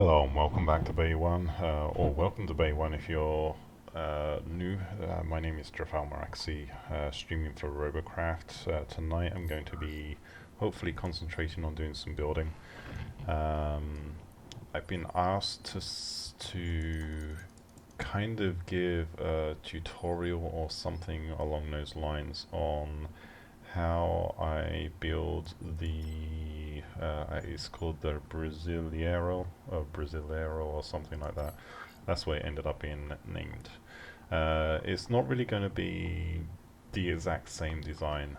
Hello and welcome back to Bay 1, or welcome to Bay 1 if you're new. My name is Jafal Maraxi, streaming for Robocraft. Tonight I'm going to be hopefully concentrating on doing some building. I've been asked to kind of give a tutorial or something along those lines on how I build the it's called the Brasileiro or something like that. That's where it ended up being named. It's not really going to be the exact same design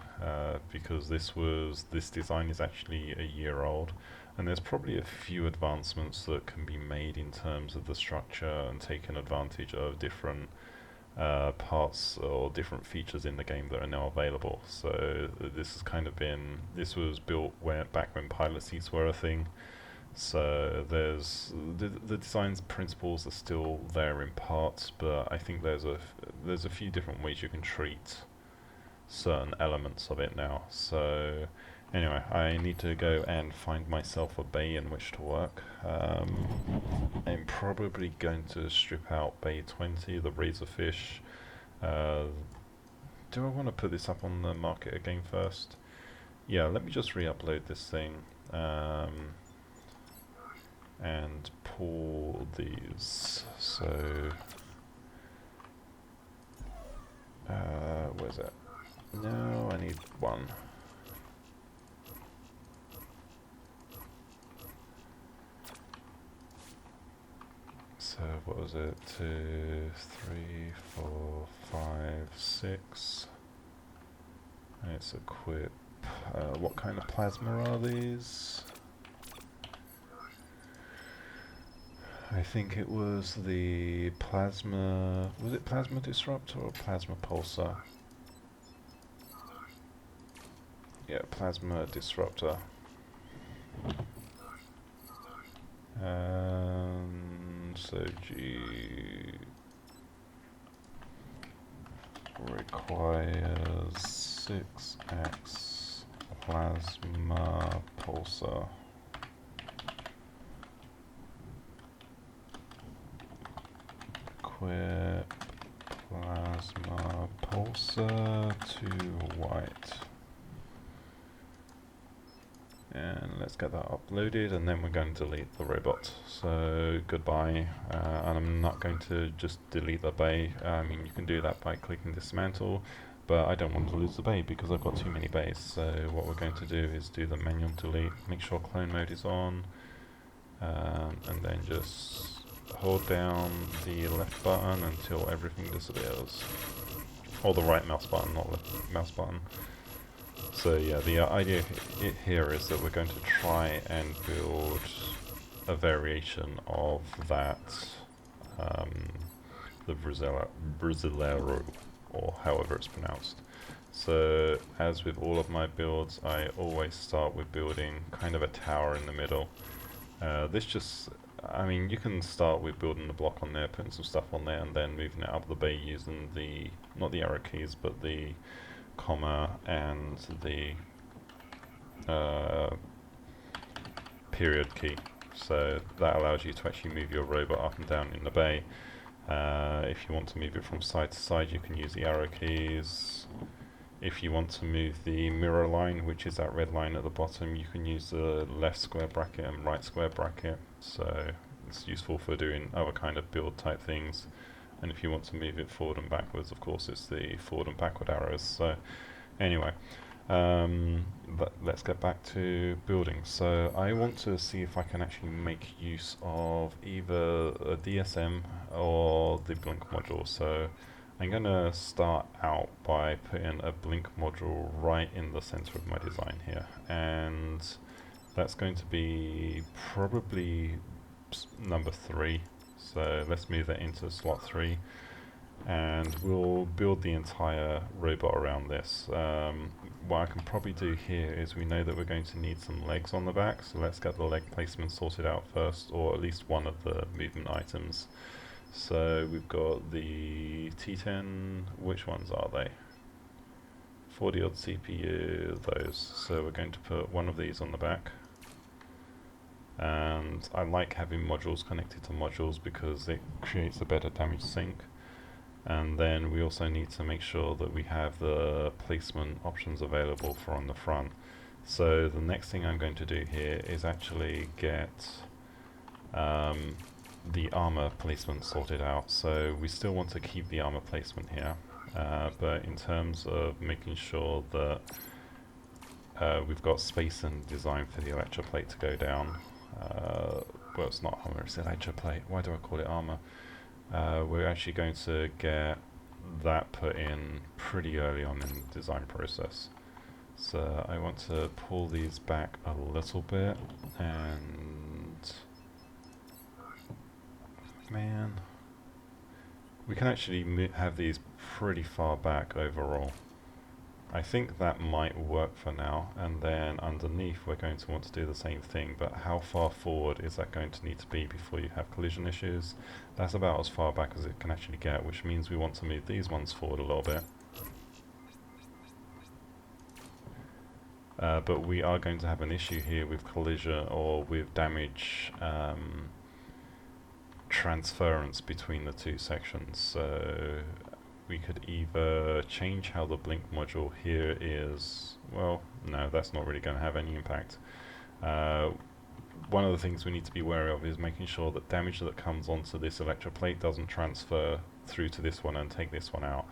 because this design is actually a year old, and there's probably a few advancements that can be made in terms of the structure and taking advantage of different parts or different features in the game that are now available. So this has kind of this was built back when pilot seats were a thing. So there's the design's principles are still there in parts, but I think there's a few different ways you can treat certain elements of it now. So anyway, I need to go and find myself a bay in which to work. I'm probably going to strip out bay 20, the razorfish. Uh, do I want to put this up on the market again first? Yeah, let me just re-upload this thing and pull these. So, where's it? No, I need one. So what was it? 2, 3, 4, 5, 6. Let's equip. What kind of plasma are these? I think it was the plasma. Was it plasma disruptor or plasma pulsar? Yeah, plasma disruptor. So G requires 6x plasma pulsar. Equip plasma pulsar to white. And let's get that uploaded, and then we're going to delete the robot. So goodbye, and I'm not going to just delete the bay. I mean, you can do that by clicking dismantle, but I don't want to lose the bay because I've got too many bays. So what we're going to do is do the manual delete, make sure clone mode is on, and then just hold down the left button until everything disappears. Or the right mouse button, not left mouse button. So yeah, the idea here is that we're going to try and build a variation of that, the Brasileiro, or however it's pronounced. So as with all of my builds, I always start with building kind of a tower in the middle. I mean, you can start with building the block on there, putting some stuff on there, and then moving it up the bay using not the arrow keys, but the comma and the period key. So that allows you to actually move your robot up and down in the bay. If you want to move it from side to side, you can use the arrow keys. If you want to move the mirror line, which is that red line at the bottom, you can use the left square bracket and right square bracket. So it's useful for doing other kind of build type things. And if you want to move it forward and backwards, of course, it's the forward and backward arrows. So anyway, let's get back to building. So I want to see if I can actually make use of either a DSM or the blink module. So I'm going to start out by putting a blink module right in the center of my design here. And that's going to be probably number 3. So let's move that into slot 3, and we'll build the entire robot around this. What I can probably do here is we know that we're going to need some legs on the back, so let's get the leg placement sorted out first, or at least one of the movement items. So we've got the T10, which ones are they? 40 odd CPU, those. So we're going to put one of these on the back. and I like having modules connected to modules because it creates a better damage sink. And then we also need to make sure that we have the placement options available for on the front. So the next thing I'm going to do here is actually get the armor placement sorted out. So we still want to keep the armor placement here, but in terms of making sure that we've got space and design for the electroplate to go down. Well, it's not armor, it's electroplate. Why do I call it armor? We're actually going to get that put in pretty early on in the design process. So I want to pull these back a little bit, and man, we can actually have these pretty far back overall. I think that might work for now, and then underneath we're going to want to do the same thing, but how far forward is that going to need to be before you have collision issues? That's about as far back as it can actually get, which means we want to move these ones forward a little bit. But we are going to have an issue here with collision or with damage transference between the two sections. So we could either change how the blink module here is, well, no, that's not really going to have any impact. One of the things we need to be wary of is making sure that damage that comes onto this electroplate doesn't transfer through to this one and take this one out.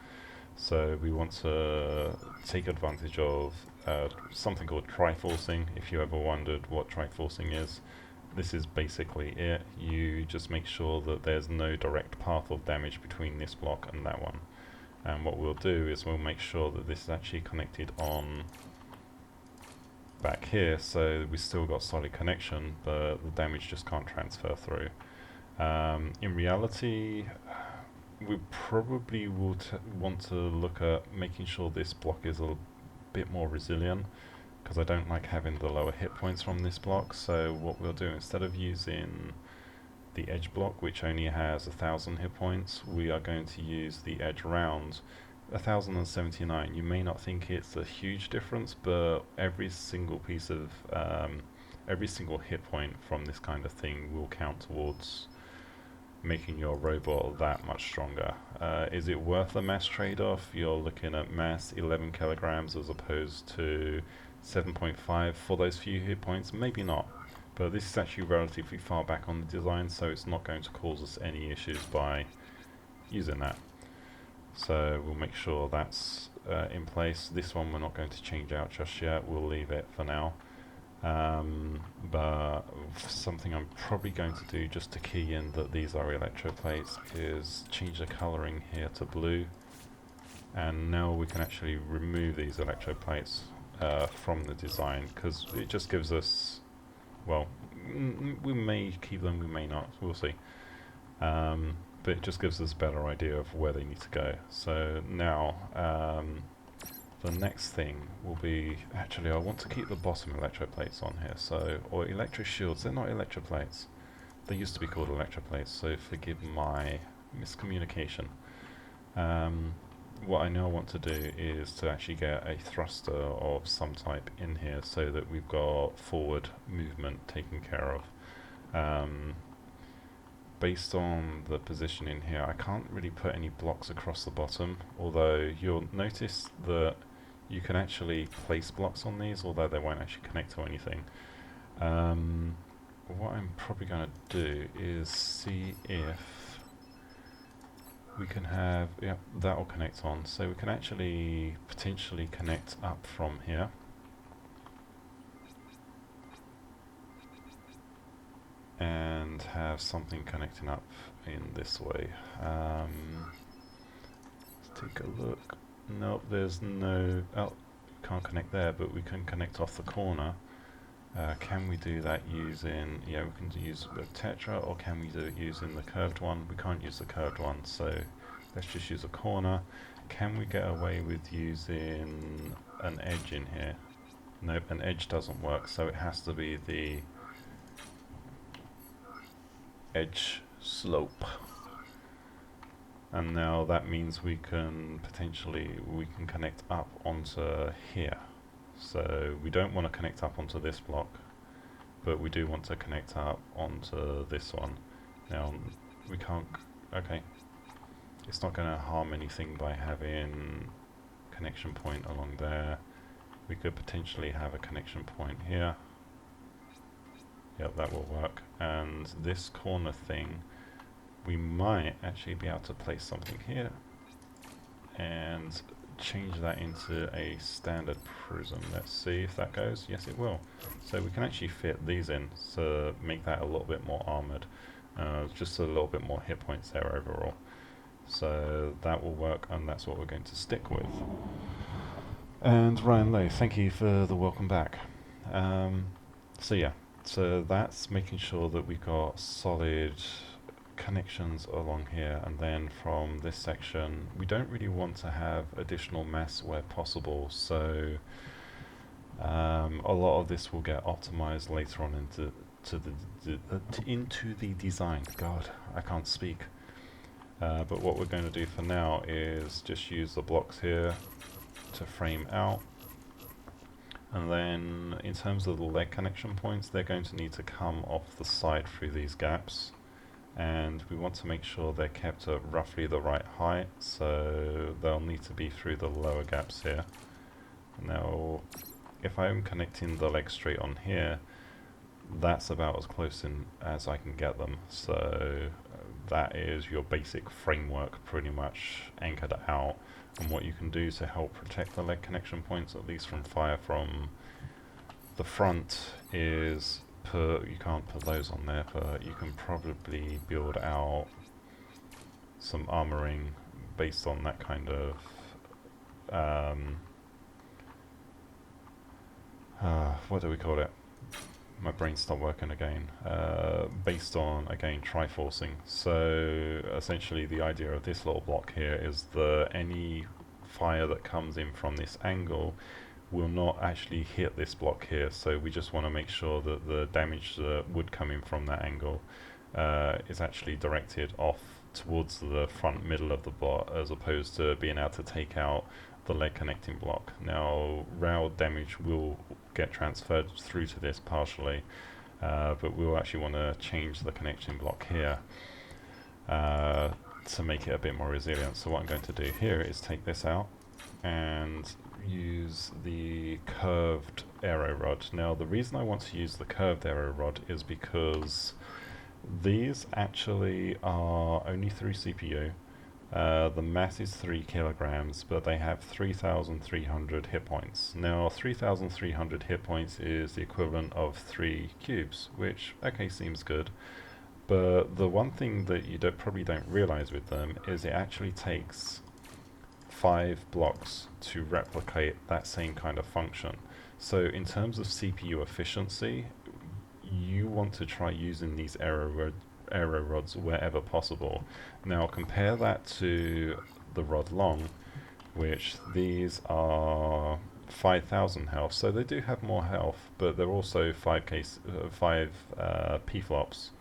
So we want to take advantage of something called triforcing. If you ever wondered what triforcing is, this is basically it. You just make sure that there's no direct path of damage between this block and that one. And what we'll do is we'll make sure that this is actually connected on back here, so we still got solid connection, but the damage just can't transfer through. In reality, we probably will want to look at making sure this block is a bit more resilient, because I don't like having the lower hit points from this block. So what we'll do, instead of using the edge block, which only has 1,000 hit points, we are going to use the edge round 1,079. You may not think it's a huge difference, but every single piece of every single hit point from this kind of thing will count towards making your robot that much stronger. Is it worth the mass trade-off? You're looking at mass 11 kilograms as opposed to 7.5 for those few hit points. Maybe not, but this is actually relatively far back on the design, so it's not going to cause us any issues by using that. So we'll make sure that's in place. This one we're not going to change out just yet, we'll leave it for now. But something I'm probably going to do just to key in that these are electroplates is change the colouring here to blue, and now we can actually remove these electroplates from the design, because it just gives us, well, we may keep them, we may not, we'll see. But it just gives us a better idea of where they need to go. So now the next thing will be, actually I want to keep the bottom electroplates on here, so, or electro shields. They're not electroplates, they used to be called electroplates, so forgive my miscommunication. What I now want to do is to actually get a thruster of some type in here so that we've got forward movement taken care of. Based on the position in here, I can't really put any blocks across the bottom, although you'll notice that you can actually place blocks on these, although they won't actually connect to anything. What I'm probably going to do is see if we can have, yeah, that'll connect on, so we can actually potentially connect up from here. And have something connecting up in this way. Let's take a look. Nope, there's no, oh, can't connect there, but we can connect off the corner. Can we do that using, yeah, we can use a tetra, or can we do it using the curved one? We can't use the curved one, so let's just use a corner. Can we get away with using an edge in here? Nope, an edge doesn't work, so it has to be the edge slope. And now that means we can potentially, we can connect up onto here. So we don't want to connect up onto this block. but we do want to connect up onto this one. Now, we can't, okay, it's not going to harm anything by having connection point along there. We could potentially have a connection point here. Yep, that will work. And this corner thing, we might actually be able to place something here and change that into a standard prism. Let's see if that goes. Yes, it will. So we can actually fit these in to make that a little bit more armored. Just a little bit more hit points there overall. So that will work, and that's what we're going to stick with. And Ryan Lowe, thank you for the welcome back. So yeah, so that's making sure that we've got solid connections along here, and then from this section we don't really want to have additional mass where possible, so a lot of this will get optimized later on into the design. God, I can't speak. But what we're going to do for now is just use the blocks here to frame out, and then in terms of the leg connection points, they're going to need to come off the side through these gaps, and we want to make sure they're kept at roughly the right height, so they'll need to be through the lower gaps here. Now if I'm connecting the leg straight on here, that's about as close in as I can get them, so that is your basic framework pretty much anchored out. And what you can do to help protect the leg connection points, at least from fire from the front, is you can't put those on there, but you can probably build out some armoring based on that kind of what do we call it? My brain stopped working again. Based on, again, triforcing. So essentially the idea of this little block here is that any fire that comes in from this angle will not actually hit this block here, so we just want to make sure that the damage that would come in from that angle is actually directed off towards the front middle of the block, as opposed to being able to take out the leg connecting block. Now rail damage will get transferred through to this partially, but we'll actually want to change the connection block here to make it a bit more resilient. So what I'm going to do here is take this out and use the curved aero rod. Now the reason I want to use the curved aero rod is because these actually are only through CPU. The mass is 3 kilograms, but they have 3,300 hit points. Now 3,300 hit points is the equivalent of 3 cubes, which, okay, seems good. But the one thing that you probably don't realize with them is it actually takes 5 blocks to replicate that same kind of function. So in terms of CPU efficiency, you want to try using these aero rods wherever possible. Now compare that to the rod long, which these are 5,000 health, so they do have more health, but they're also 5 P-flops.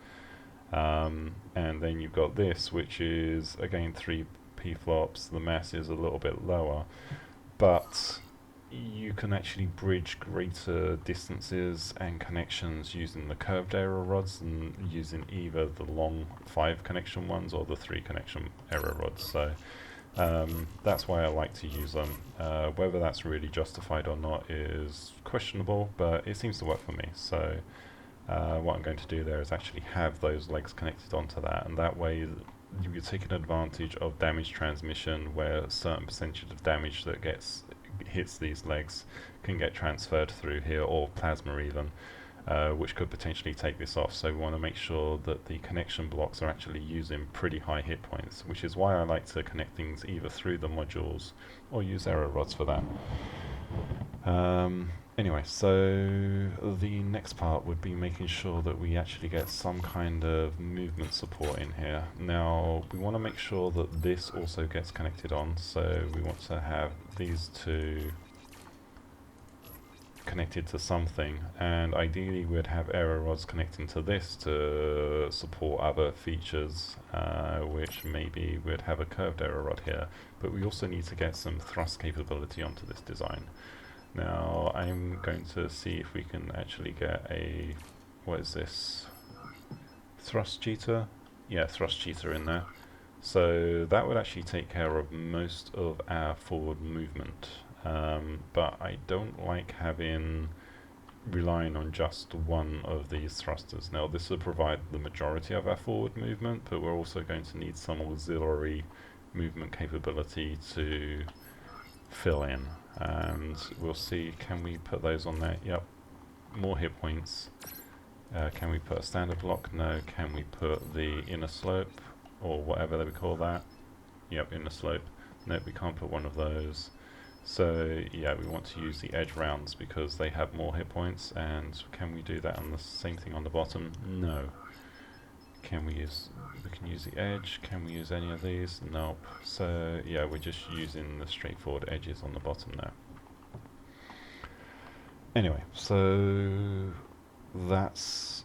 And then you've got this, which is again 3 P-flops. The mass is a little bit lower, but you can actually bridge greater distances and connections using the curved aero rods than using either the long 5 connection ones or the 3 connection aero rods. So that's why I like to use them. Whether that's really justified or not is questionable, but it seems to work for me. So what I'm going to do there is actually have those legs connected onto that, and that way you're taking advantage of damage transmission, where a certain percentage of damage that hits these legs can get transferred through here, or plasma even, which could potentially take this off. So we want to make sure that the connection blocks are actually using pretty high hit points, which is why I like to connect things either through the modules or use aero rods for that. Anyway, so the next part would be making sure that we actually get some kind of movement support in here. Now we want to make sure that this also gets connected on, so we want to have these two connected to something, and ideally we'd have aero rods connecting to this to support other features, which maybe we'd have a curved aero rod here, but we also need to get some thrust capability onto this design. Now I'm going to see if we can actually get a what is this? Thrust cheater? Yeah, thrust cheater in there. So that would actually take care of most of our forward movement. But I don't like relying on just one of these thrusters. Now this will provide the majority of our forward movement, but we're also going to need some auxiliary movement capability to fill in. And we'll see, can we put those on there? Yep, more hit points. Can we put a standard block? No. Can we put the inner slope, or whatever we call that? Yep, inner slope. Nope, we can't put one of those. So yeah, we want to use the edge rounds because they have more hit points. And can we do that on the same thing on the bottom? No. We can use the edge. Can we use any of these? Nope. So yeah, we're just using the straightforward edges on the bottom now. Anyway, so that's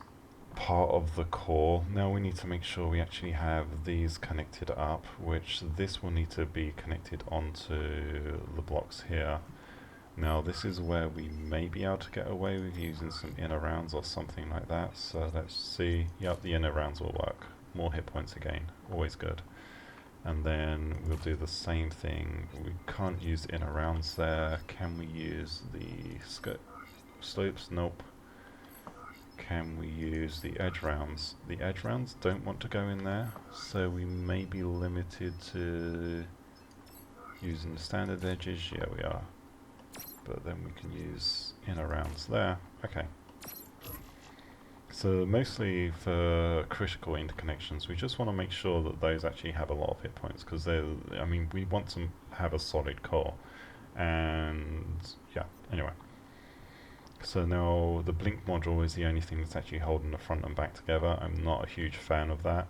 part of the core. Now we need to make sure we actually have these connected up, which this will need to be connected onto the blocks here. Now this is where we may be able to get away with using some inner rounds or something like that. So let's see. Yep, the inner rounds will work. More hit points again, always good. And then we'll do the same thing. We can't use inner rounds there. Can we use the slopes? Nope. Can we use the edge rounds? The edge rounds don't want to go in there, so we may be limited to using the standard edges. Yeah, we are. But then we can use inner rounds there. Okay. So mostly for critical interconnections, we just want to make sure that those actually have a lot of hit points, because I mean, we want to have a solid core. And yeah, anyway. So now the blink module is the only thing that's actually holding the front and back together. I'm not a huge fan of that.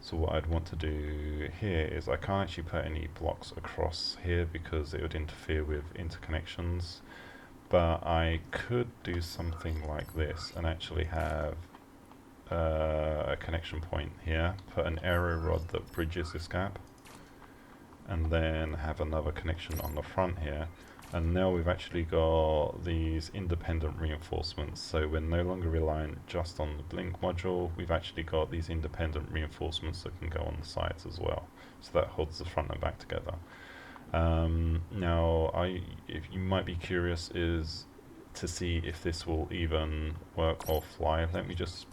So what I'd want to do here is I can't actually put any blocks across here because it would interfere with interconnections. But I could do something like this and actually have a connection point here, put an aero rod that bridges this gap, and then have another connection on the front here. And now we've actually got these independent reinforcements, so we're no longer reliant just on the blink module. We've actually got these independent reinforcements that can go on the sides as well. So that holds the front and back together. Now, if you might be curious, is to see if this will even work or fly. Let me just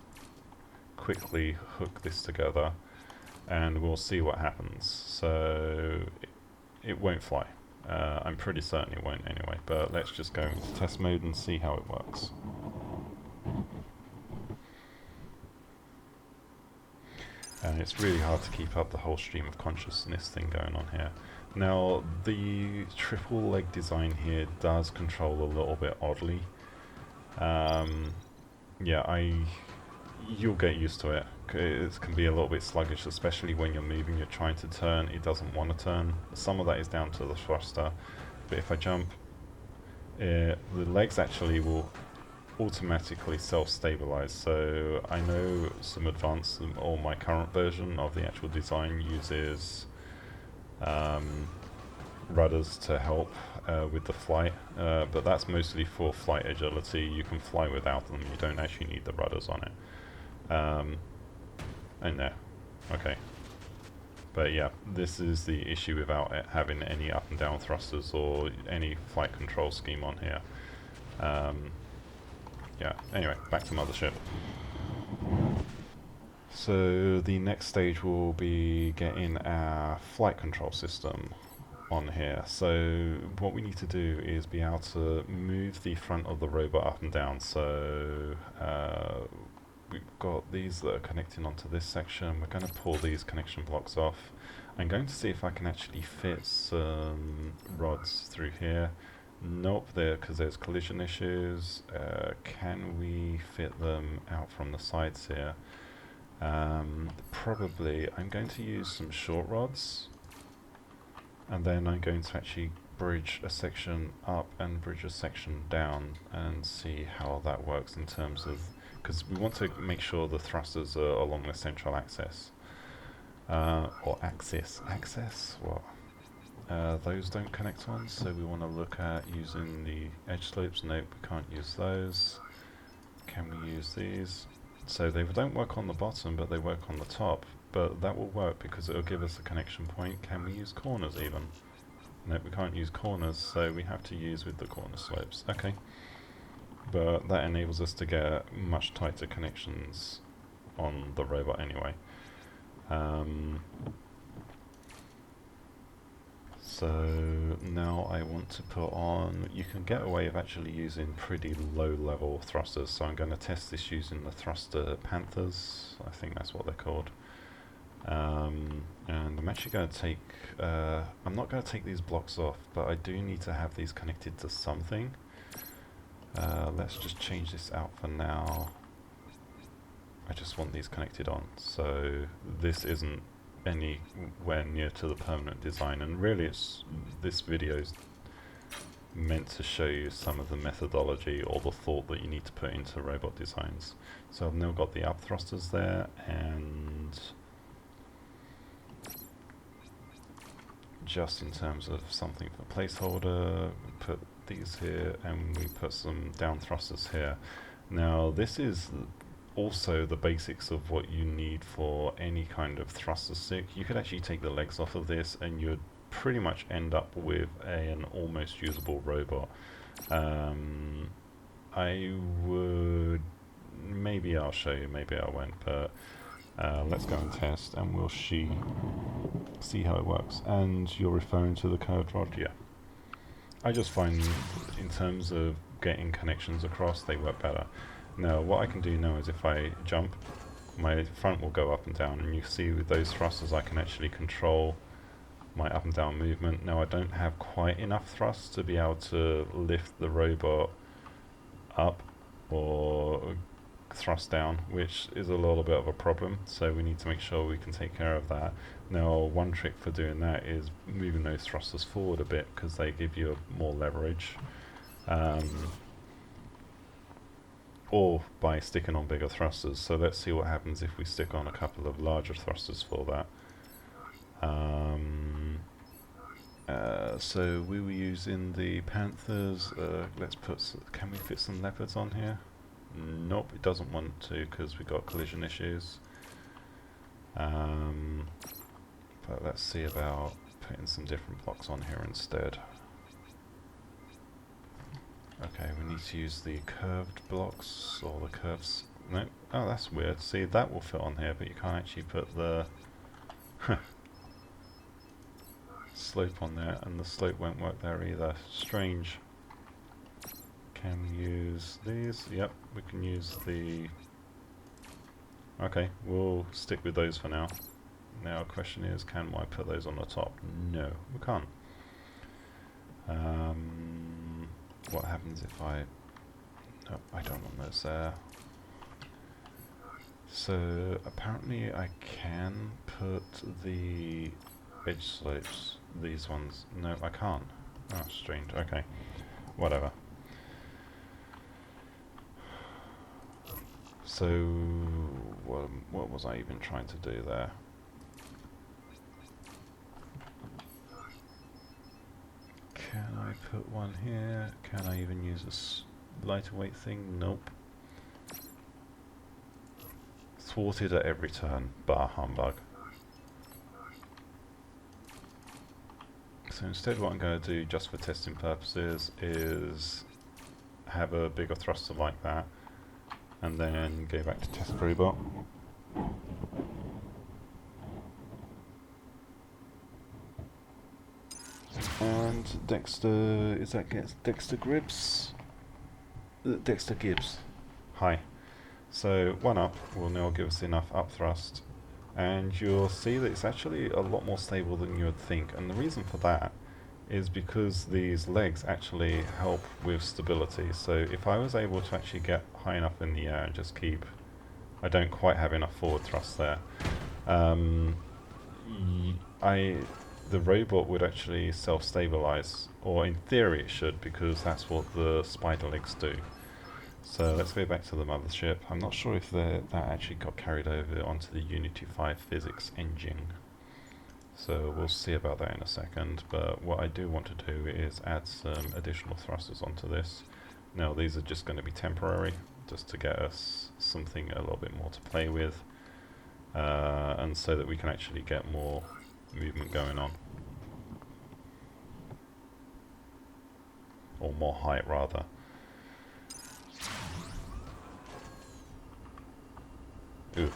quickly hook this together, and we'll see what happens. So it won't fly. I'm pretty certain it won't anyway, but let's just go into test mode and see how it works. And it's really hard to keep up the whole stream of consciousness thing going on here. Now, the triple leg design here does control a little bit oddly. Yeah, you'll get used to it. It can be a little bit sluggish, especially when you're moving, you're trying to turn, it doesn't want to turn. Some of that is down to the thruster, but if I jump, the legs actually will automatically self-stabilize. So I know some advanced, or my current version of the actual design uses rudders to help with the flight, but that's mostly for flight agility. You can fly without them, you don't actually need the rudders on it. And there, okay. But yeah, this is the issue without it having any up and down thrusters or any flight control scheme on here. Yeah, anyway, back to Mothership. So the next stage will be getting our flight control system on here. So what we need to do is be able to move the front of the robot up and down. So we've got these that are connecting onto this section. We're going to pull these connection blocks off. I'm going to see if I can actually fit some rods through here. Nope, because there's collision issues. Can we fit them out from the sides here? Probably. I'm going to use some short rods, and then I'm going to actually bridge a section up and bridge a section down and see how that works in terms of, because we want to make sure the thrusters are along the central axis. Or axis. What? Those don't connect on, so we want to look at using the edge slopes. Nope, we can't use those. Can we use these? So they don't work on the bottom, but they work on the top. But that will work because it will give us a connection point. Can we use corners even? No, we can't use corners, so we have to use with the corner slopes. Okay. But that enables us to get much tighter connections on the robot anyway. So now I want to put on, you can get away with actually using pretty low level thrusters, so I'm going to test this using the thruster Panthers, I think that's what they're called. And I'm actually going to take, I'm not going to take these blocks off, but I do need to have these connected to something. Let's just change this out for now. I just want these connected on, so this isn't anywhere near to the permanent design, and really this video is meant to show you some of the methodology or the thought that you need to put into robot designs. So I've now got the up thrusters there, and just in terms of something for placeholder, we put these here and we put some down thrusters here. Now this is also the basics of what you need for any kind of thruster stick. You could actually take the legs off of this and you'd pretty much end up with an almost usable robot. I would, maybe I'll show you, maybe I won't, but let's go and test and we'll see how it works. And you're referring to the curved rod? Yeah. I just find in terms of getting connections across, they work better. Now what I can do now is if I jump, my front will go up and down, and you see with those thrusters I can actually control my up and down movement. Now I don't have quite enough thrust to be able to lift the robot up or thrust down, which is a little bit of a problem, so we need to make sure we can take care of that. Now one trick for doing that is moving those thrusters forward a bit, because they give you more leverage. Or by sticking on bigger thrusters. So let's see what happens if we stick on a couple of larger thrusters for that. So we were using the Panthers. Let's put, can we fit some leopards on here? Nope, it doesn't want to because we got collision issues. But let's see about putting some different blocks on here instead. Okay, we need to use the curved blocks, or the curves. No, oh that's weird. See, that will fit on here, but you can't actually put the slope on there, and the slope won't work there either. Strange. Can we use these? Yep, we can use the... Okay, we'll stick with those for now. Now the question is, can I put those on the top? No, we can't. What happens if I... No, I don't want those there. So apparently I can put the edge slopes, these ones. No, I can't. Oh, strange. Okay, whatever. So what was I even trying to do there? Can I put one here? Can I even use a lighter weight thing? Nope. Thwarted at every turn, bar humbug. So instead what I'm going to do, just for testing purposes, is have a bigger thruster like that, and then go back to test robot. And Dexter, is that Dexter Gibbs? Dexter Gibbs. Hi. So one up will now give us enough up thrust, and you'll see that it's actually a lot more stable than you would think. And the reason for that is because these legs actually help with stability. So if I was able to actually get high enough in the air and just keep, I don't quite have enough forward thrust there. The robot would actually self-stabilize, or in theory it should, because that's what the spider legs do. So let's go back to the mothership. I'm not sure if that actually got carried over onto the Unity 5 physics engine. So we'll see about that in a second, but what I do want to do is add some additional thrusters onto this. Now these are just going to be temporary, just to get us something a little bit more to play with, and so that we can actually get more movement going on, or more height rather. Ooh,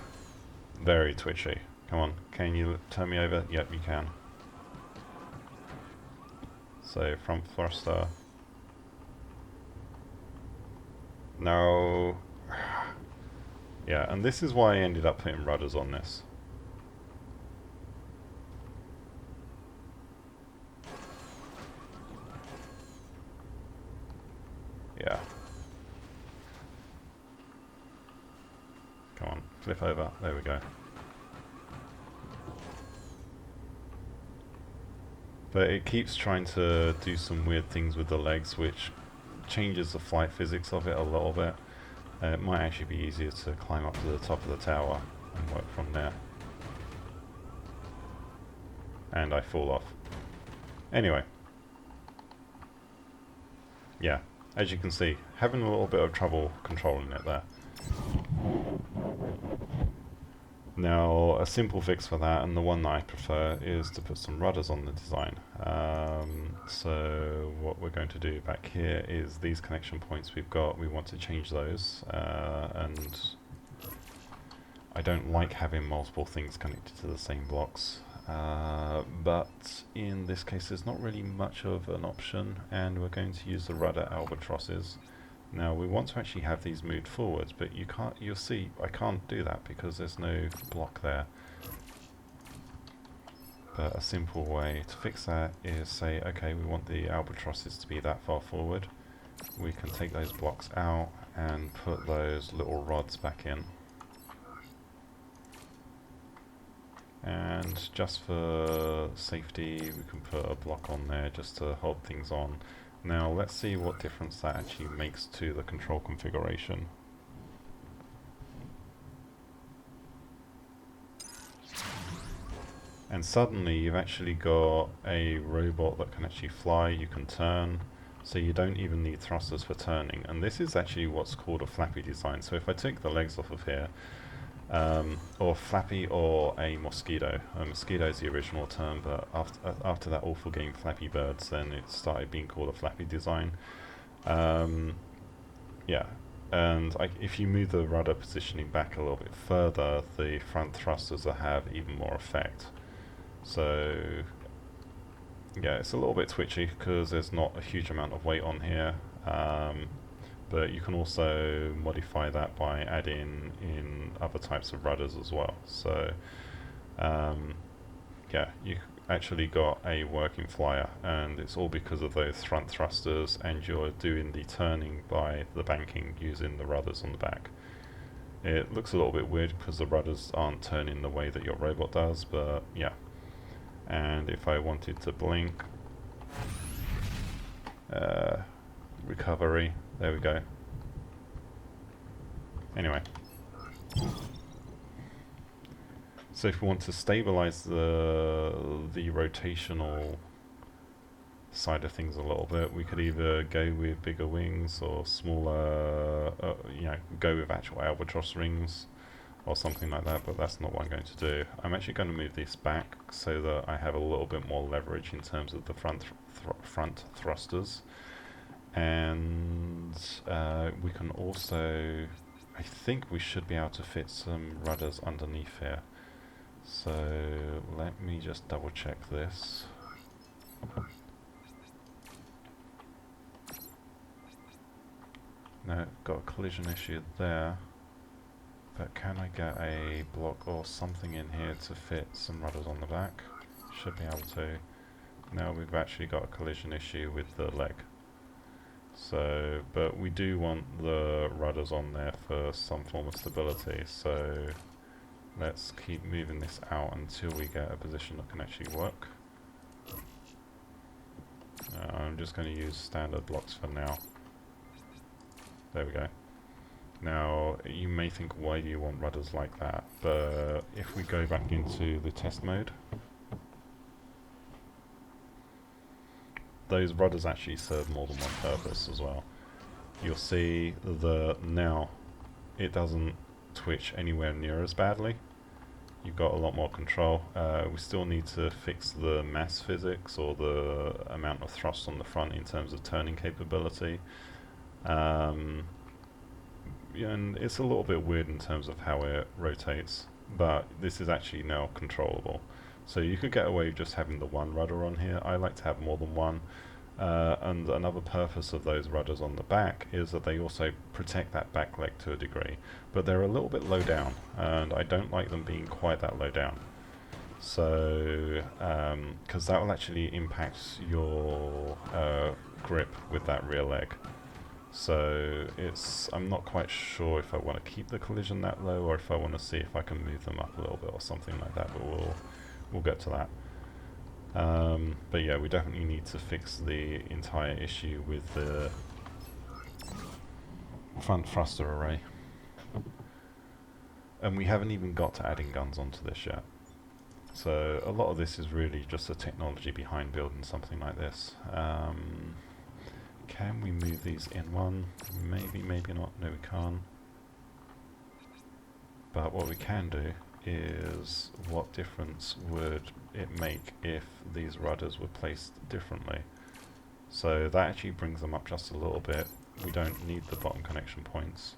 very twitchy. Come on, can you turn me over? Yep, you can. So front thruster. Now, yeah, and this is why I ended up putting rudders on this. Yeah. Come on, flip over. There we go. But it keeps trying to do some weird things with the legs, which changes the flight physics of it a little bit. It might actually be easier to climb up to the top of the tower and work from there. And I fall off. Anyway. Yeah, as you can see, having a little bit of trouble controlling it there. Now, a simple fix for that, and the one that I prefer, is to put some rudders on the design. So what we're going to do back here is these connection points we've got, we want to change those, and I don't like having multiple things connected to the same blocks, but in this case there's not really much of an option, and we're going to use the rudder albatrosses. Now we want to actually have these moved forwards, but you can't. You'll see I can't do that because there's no block there. But a simple way to fix that is say, okay, we want the albatrosses to be that far forward. We can take those blocks out and put those little rods back in. And just for safety, we can put a block on there just to hold things on. Now let's see what difference that actually makes to the control configuration. And suddenly you've actually got a robot that can actually fly, you can turn, so you don't even need thrusters for turning. And this is actually what's called a flappy design. So if I take the legs off of here, or flappy or a mosquito. Mosquito is the original term, but after that awful game Flappy Birds, then it started being called a flappy design. Yeah, and if you move the rudder positioning back a little bit further, the front thrusters will have even more effect. So yeah, it's a little bit twitchy because there's not a huge amount of weight on here. But you can also modify that by adding in other types of rudders as well. So yeah, you actually got a working flyer, and it's all because of those front thrusters, and you're doing the turning by the banking using the rudders on the back. It looks a little bit weird because the rudders aren't turning the way that your robot does, but yeah. And if I wanted to blink, recovery, there we go. Anyway, so if we want to stabilize the rotational side of things a little bit, we could either go with bigger wings or smaller, you know, go with actual albatross rings or something like that, but that's not what I'm going to do. I'm actually going to move this back so that I have a little bit more leverage in terms of the front thrusters. And we can also, I think we should be able to fit some rudders underneath here. So let me just double check this. No, got a collision issue there. But can I get a block or something in here to fit some rudders on the back? Should be able to. Now we've actually got a collision issue with the leg. So, but we do want the rudders on there for some form of stability. So let's keep moving this out until we get a position that can actually work. I'm just going to use standard blocks for now. There we go. Now, you may think, why do you want rudders like that? But if we go back into the test mode, those rudders actually serve more than one purpose as well. You'll see that now it doesn't twitch anywhere near as badly. You've got a lot more control. We still need to fix the mass physics, or the amount of thrust on the front in terms of turning capability. And it's a little bit weird in terms of how it rotates, but this is actually now controllable. So you could get away with just having the one rudder on here. I like to have more than one. And another purpose of those rudders on the back is that they also protect that back leg to a degree, but they're a little bit low down, and I don't like them being quite that low down. So, because that will actually impact your grip with that rear leg. So I'm not quite sure if I want to keep the collision that low, or if I want to see if I can move them up a little bit or something like that, but we'll get to that. But yeah, we definitely need to fix the entire issue with the front thruster array. And we haven't even got to adding guns onto this yet. So a lot of this is really just the technology behind building something like this. Can we move these in one? Maybe, maybe not. No, we can't. But what we can do is, what difference would it make if these rudders were placed differently? So that actually brings them up just a little bit. We don't need the bottom connection points,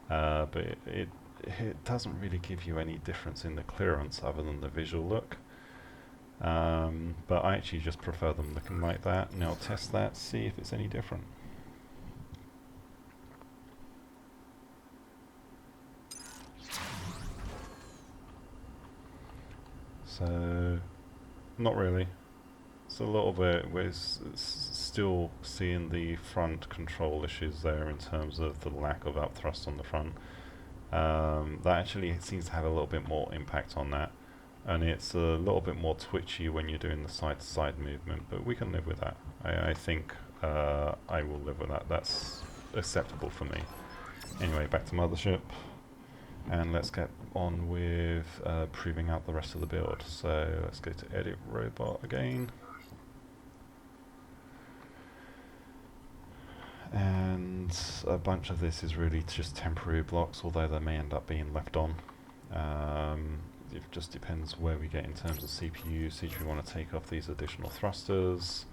but it doesn't really give you any difference in the clearance other than the visual look. But I actually just prefer them looking like that. Now I'll test that, see if it's any different. So, not really. It's a little bit, we're still seeing the front control issues there in terms of the lack of upthrust on the front. That actually seems to have a little bit more impact on that, and it's a little bit more twitchy when you're doing the side-to-side movement, but we can live with that. I think I will live with that. That's acceptable for me. Anyway, back to Mothership. And let's get on with proving out the rest of the build. So let's go to Edit Robot again. And a bunch of this is really just temporary blocks, although they may end up being left on. It just depends where we get in terms of CPU usage. We want to take off these additional thrusters.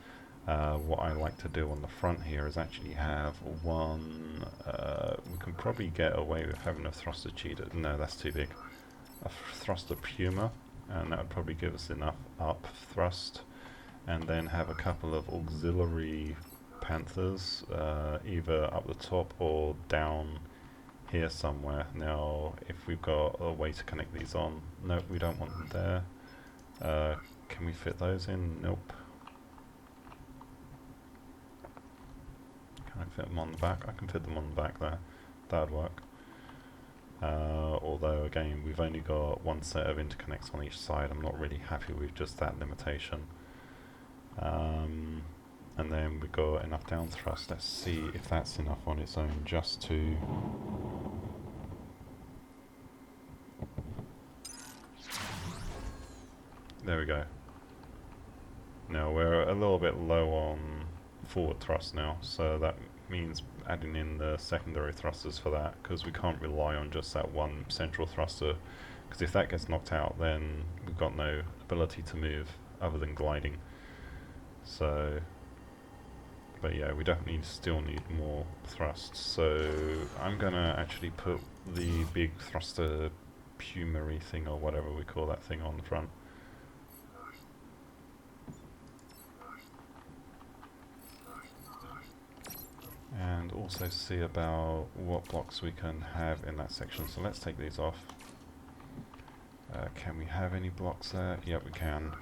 What I like to do on the front here is actually have one, we can probably get away with having a thruster cheater. No, that's too big. A thruster Puma, and that would probably give us enough up thrust. And then have a couple of auxiliary Panthers, either up the top or down here somewhere. Now, if we've got a way to connect these on, nope, we don't want them there. Can we fit those in? Nope. Can I fit them on the back? I can fit them on the back there. That would work. Although, again, we've only got one set of interconnects on each side. I'm not really happy with just that limitation. And then we've got enough down thrust. Let's see if that's enough on its own just to... There we go. Now we're a little bit low on forward thrust now, so that means adding in the secondary thrusters for that, because we can't rely on just that one central thruster, because if that gets knocked out, then we've got no ability to move other than gliding. So, but yeah, we definitely still need more thrust. So I'm gonna actually put the big thruster Puma-y thing, or whatever we call that thing, on the front. And also see about what blocks we can have in that section. So let's take these off. Can we have any blocks there? Yep, we can.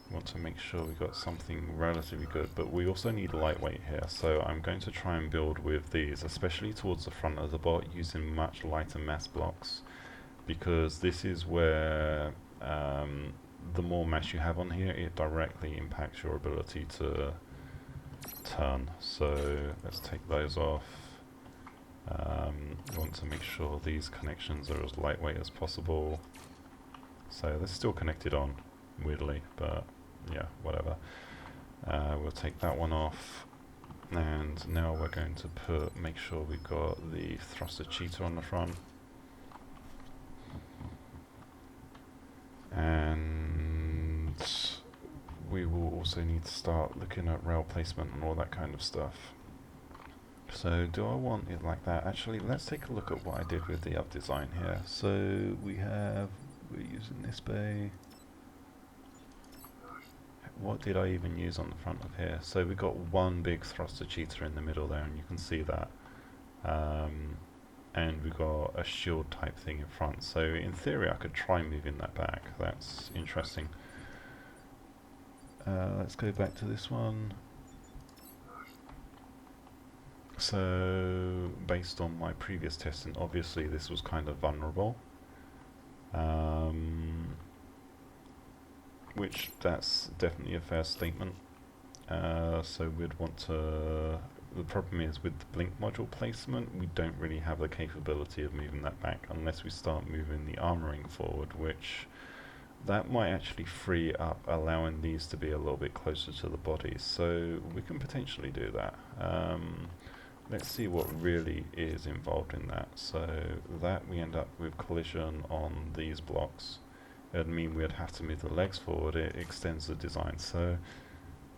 We want to make sure we've got something relatively good, but we also need lightweight here. So I'm going to try and build with these, especially towards the front of the bot, using much lighter mass blocks, because this is where the more mass you have on here, it directly impacts your ability to turn. So let's take those off. We want to make sure these connections are as lightweight as possible. So they're still connected on, weirdly, but yeah, whatever. We'll take that one off. And now we're going to make sure we've got the thruster cheater on the front. And we will also need to start looking at rail placement and all that kind of stuff. So do I want it like that? Actually, let's take a look at what I did with the up design here. So we're using this bay. What did I even use on the front of here? So we got one big thruster cheater in the middle there, and you can see that. And we got a shield type thing in front. So in theory, I could try moving that back. That's interesting. Let's go back to this one. So based on my previous testing, obviously this was kind of vulnerable. Which that's definitely a fair statement. So we'd want to... The problem is with the blink module placement, we don't really have the capability of moving that back unless we start moving the armoring forward, which that might actually free up, allowing these to be a little bit closer to the body. So we can potentially do that. Let's see what really is involved in that. So that we end up with collision on these blocks. It'd mean we'd have to move the legs forward. It extends the design. So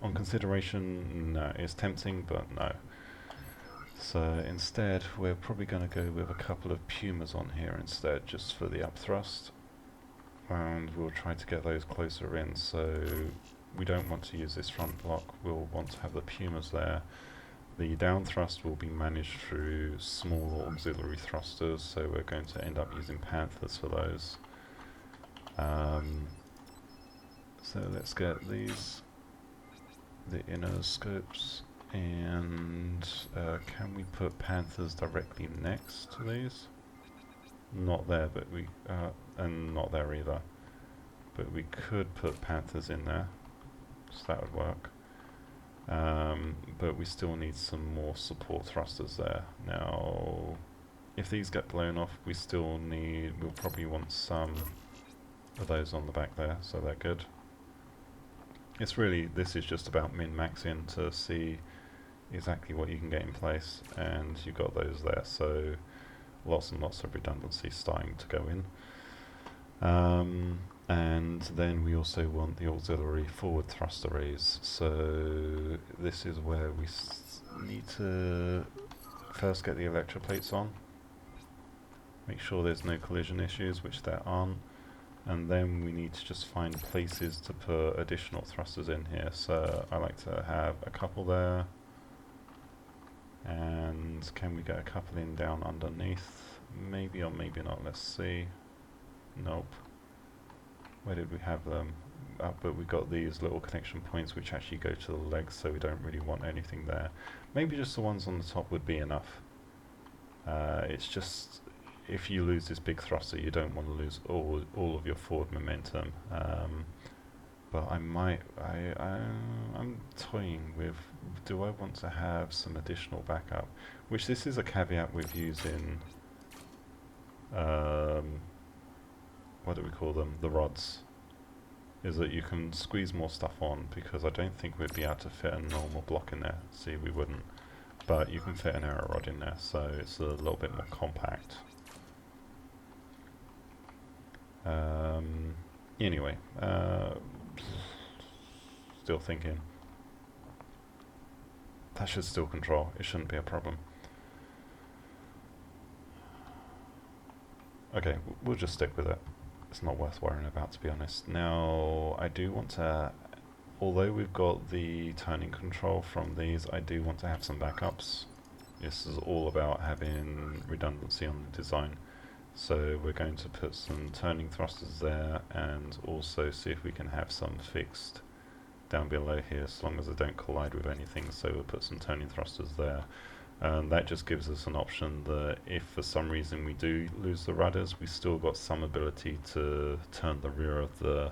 on consideration, no, it's tempting, but no. So instead, we're probably going to go with a couple of Pumas on here instead, just for the upthrust. And we'll try to get those closer in. So we don't want to use this front block. We'll want to have the Pumas there. The down thrust will be managed through small auxiliary thrusters, so we're going to end up using Panthers for those. So let's get these, the inner scopes, and can we put Panthers directly next to these? Not there, but we, and not there either. But we could put Panthers in there, so that would work. But we still need some more support thrusters there. Now, if these get blown off, we'll probably want some of those on the back there, so they're good. This is just about min-maxing to see exactly what you can get in place, and you've got those there, so lots and lots of redundancy starting to go in. And then we also want the auxiliary forward thrust arrays. So this is where we need to first get the electroplates on, make sure there's no collision issues, which there aren't, and then we need to just find places to put additional thrusters in here. So I like to have a couple there, and can we get a couple in down underneath? Maybe or maybe not, let's see. Nope. Where did we have them? But we've got these little connection points which actually go to the legs, so we don't really want anything there. Maybe just the ones on the top would be enough. It's just, if you lose this big thruster, you don't want to lose all of your forward momentum. But I'm toying with, do I want to have some additional backup? Which this is a caveat we've used in, what do we call them? The rods. Is that you can squeeze more stuff on, because I don't think we'd be able to fit a normal block in there. See, we wouldn't. But you can fit an arrow rod in there, so it's a little bit more compact. Anyway, still thinking. That should still control. It shouldn't be a problem. Okay, we'll just stick with it. It's not worth worrying about, to be honest. Now, I do want to, although we've got the turning control from these, I do want to have some backups. This is all about having redundancy on the design. So we're going to put some turning thrusters there, and also see if we can have some fixed down below here, as long as they don't collide with anything. So we'll put some turning thrusters there. And that just gives us an option that if for some reason we do lose the rudders, we still got some ability to turn the rear of the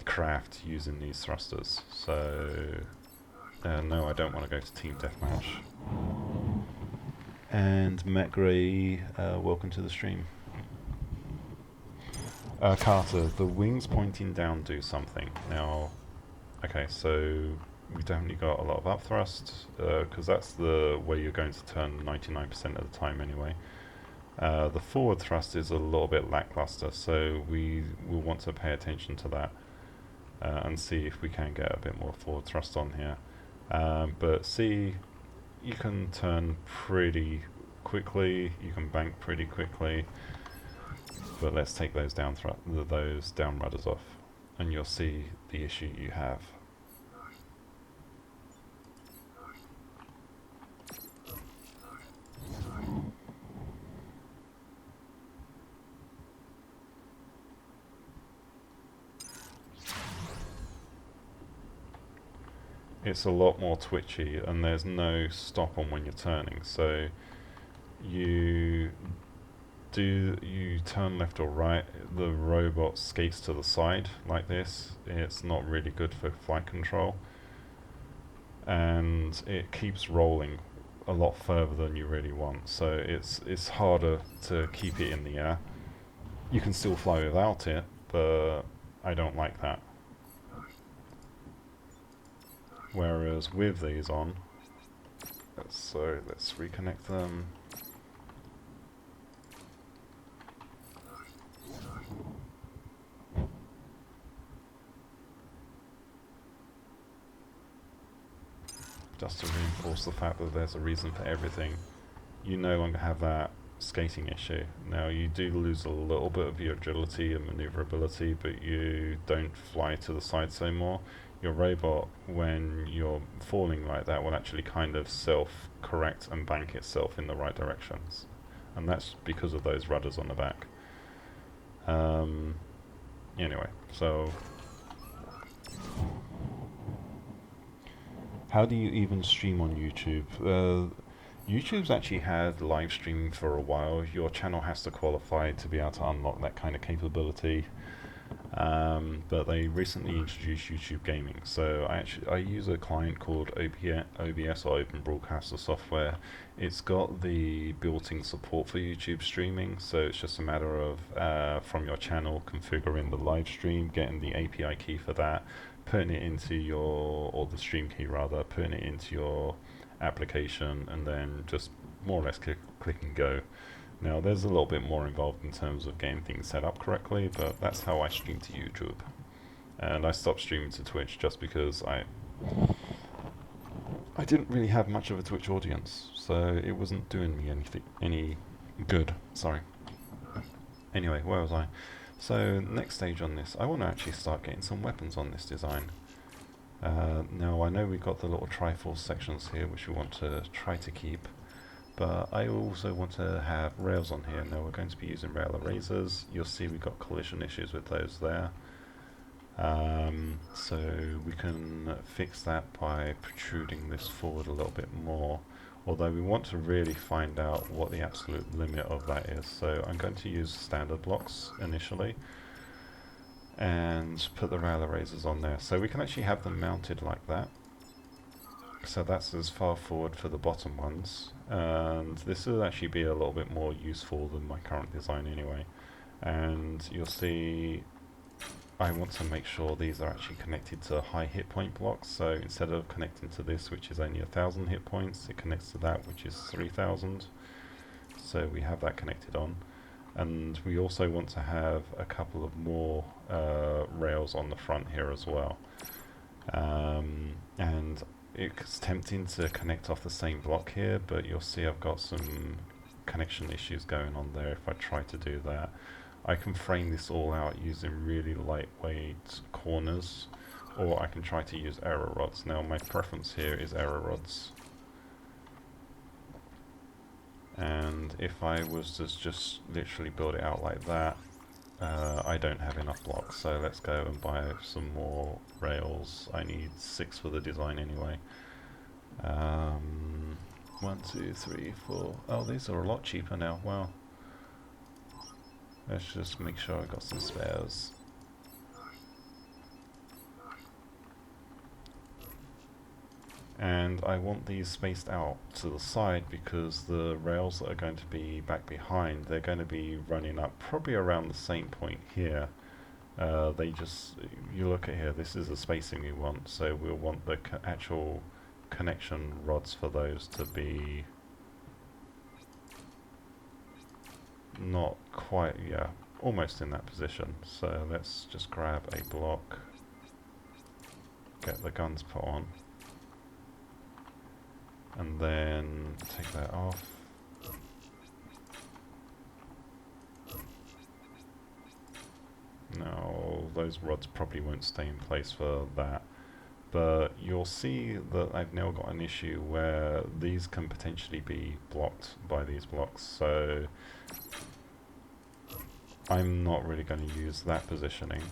craft using these thrusters. So no, I don't want to go to Team Deathmatch. And Matt Gray, welcome to the stream. Carter, the wings pointing down do something. Now, okay, so we definitely got a lot of upthrust, because that's the way you're going to turn 99% of the time anyway. The forward thrust is a little bit lackluster, so we will want to pay attention to that and see if we can get a bit more forward thrust on here. But see, you can turn pretty quickly, you can bank pretty quickly, but let's take those down rudders off, and you'll see the issue you have. It's a lot more twitchy, and there's no stop on when you're turning, so you turn left or right, the robot skates to the side like this. It's not really good for flight control, and it keeps rolling a lot further than you really want, so it's harder to keep it in the air. You can still fly without it, but I don't like that. Whereas with these on, so let's reconnect them. Just to reinforce the fact that there's a reason for everything. You no longer have that skating issue. Now you do lose a little bit of your agility and maneuverability, but you don't fly to the side so more. Your robot, when you're falling like that, will actually kind of self-correct and bank itself in the right directions. And that's because of those rudders on the back. Anyway, so how do you even stream on YouTube? YouTube's actually had live streaming for a while. Your channel has to qualify to be able to unlock that kind of capability. But they recently introduced YouTube Gaming, so I use a client called OBS, or Open Broadcaster Software. It's got the built-in support for YouTube streaming, so it's just a matter of from your channel configuring the live stream, getting the API key for that, putting it into or the stream key rather, putting it into your application, and then just more or less click and go. Now there's a little bit more involved in terms of getting things set up correctly, but that's how I stream to YouTube. And I stopped streaming to Twitch just because I didn't really have much of a Twitch audience, so it wasn't doing me any good. Sorry. Anyway, where was I? So next stage on this, I want to actually start getting some weapons on this design. Now I know we've got the little Triforce sections here which we want to try to keep, but I also want to have rails on here. Now we're going to be using rail erasers. You'll see we've got collision issues with those there. So we can fix that by protruding this forward a little bit more, although we want to really find out what the absolute limit of that is. So I'm going to use standard blocks initially and put the rail erasers on there. So we can actually have them mounted like that. So that's as far forward for the bottom ones, and this will actually be a little bit more useful than my current design anyway. And you'll see I want to make sure these are actually connected to high hit point blocks, so instead of connecting to this which is only 1,000 hit points, it connects to that which is 3,000. So we have that connected on, and we also want to have a couple of more rails on the front here as well. And it's tempting to connect off the same block here, but you'll see I've got some connection issues going on there if I try to do that. I can frame this all out using really lightweight corners, or I can try to use error rods. Now my preference here is error rods. And if I was to just literally build it out like that, I don't have enough blocks, so let's go and buy some more rails. I need 6 for the design anyway. 1, 2, 3, 4. Oh, these are a lot cheaper now. Wow. Let's just make sure I got some spares. And I want these spaced out to the side because the rails that are going to be back behind, they're going to be running up probably around the same point here. They just, you look at here, this is the spacing we want, so we'll want the actual connection rods for those to be not quite, yeah, almost in that position. So let's just grab a block, get the guns put on, and then take that off. Now, those rods probably won't stay in place for that, but you'll see that I've now got an issue where these can potentially be blocked by these blocks, so I'm not really going to use that positioning,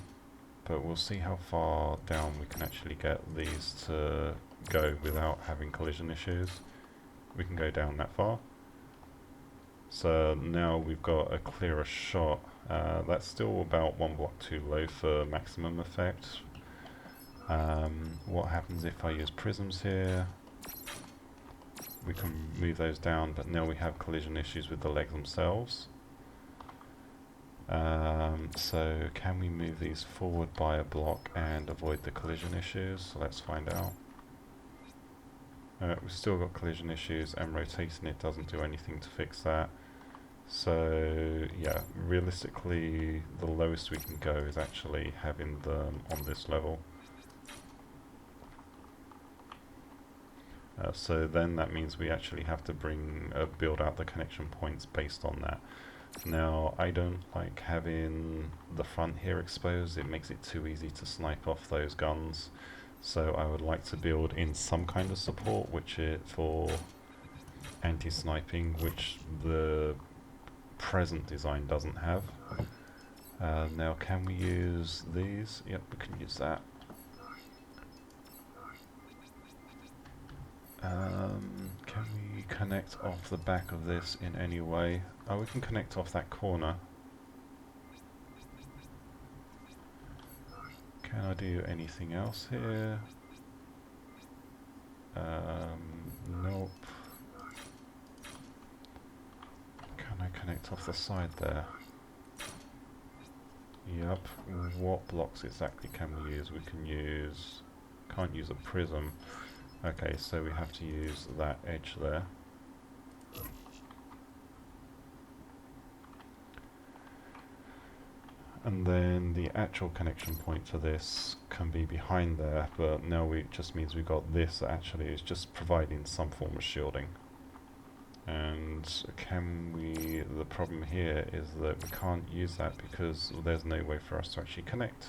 but we'll see how far down we can actually get these to go without having collision issues. We can go down that far. So now we've got a clearer shot. That's still about one block too low for maximum effect. What happens if I use prisms here? We can move those down, but now we have collision issues with the legs themselves. So can we move these forward by a block and avoid the collision issues? So let's find out. We've still got collision issues, and rotating it doesn't do anything to fix that. So yeah, realistically the lowest we can go is actually having them on this level. So then that means we actually have to build out the connection points based on that. Now, I don't like having the front here exposed. It makes it too easy to snipe off those guns. So I would like to build in some kind of support, for anti-sniping, which the present design doesn't have. Now, can we use these? Yep, we can use that. Can we connect off the back of this in any way? Oh, we can connect off that corner. Can I do anything else here? Nope. Can I connect off the side there? Yep. What blocks exactly can we use? We can use... can't use a prism. Okay, so we have to use that edge there. And then the actual connection point for this can be behind there, but now it just means we've got this that actually is just providing some form of shielding. And the problem here is that we can't use that because there's no way for us to actually connect.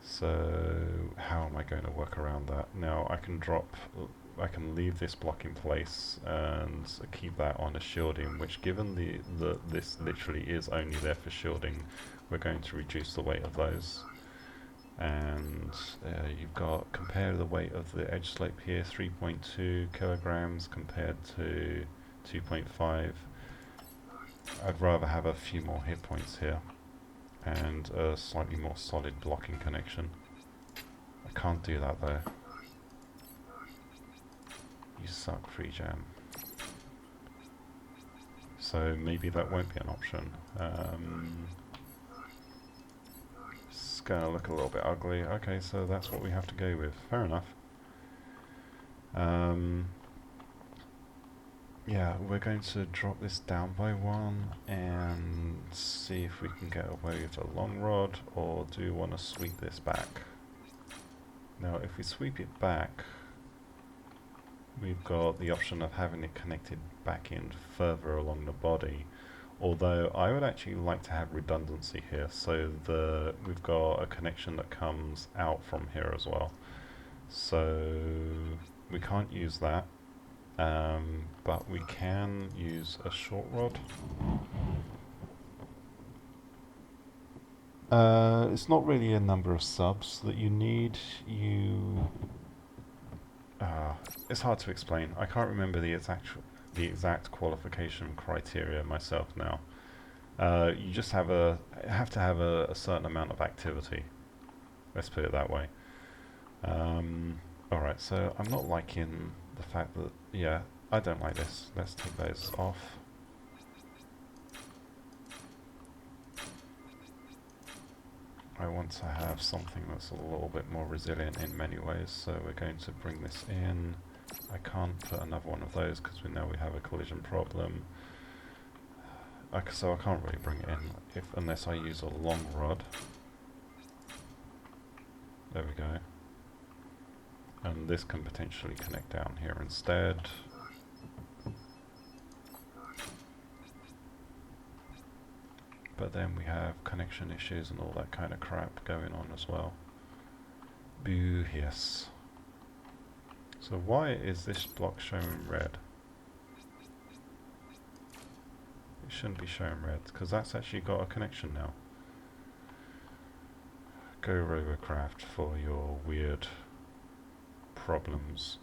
So how am I going to work around that? Now I can leave this block in place and keep that on a shielding, which given this literally is only there for shielding, we're going to reduce the weight of those. And you've got, compare the weight of the edge slope here, 3.2 kilograms compared to 2.5. I'd rather have a few more hit points here and a slightly more solid blocking connection. I can't do that though. You suck, free jam. So maybe that won't be an option. It's gonna look a little bit ugly. Okay, so that's what we have to go with. Fair enough. Yeah, we're going to drop this down by one and see if we can get away with a long rod, or do we want to sweep this back? Now if we sweep it back, we've got the option of having it connected back in further along the body, although I would actually like to have redundancy here, so we've got a connection that comes out from here as well. So we can't use that. But we can use a short rod. It's not really a number of subs that you need. It's hard to explain. I can't remember the exact qualification criteria myself now. You just have to have a certain amount of activity. Let's put it that way. Alright, so I'm not liking the fact that, yeah, I don't like this. Let's take those off. I want to have something that's a little bit more resilient in many ways, so we're going to bring this in. I can't put another one of those because we know we have a collision problem. So I can't really bring it in unless I use a long rod. There we go. And this can potentially connect down here instead. But then we have connection issues and all that kind of crap going on as well. Boo, yes. So why is this block showing red? It shouldn't be showing red, because that's actually got a connection now. Go Robocraft for your weird problems.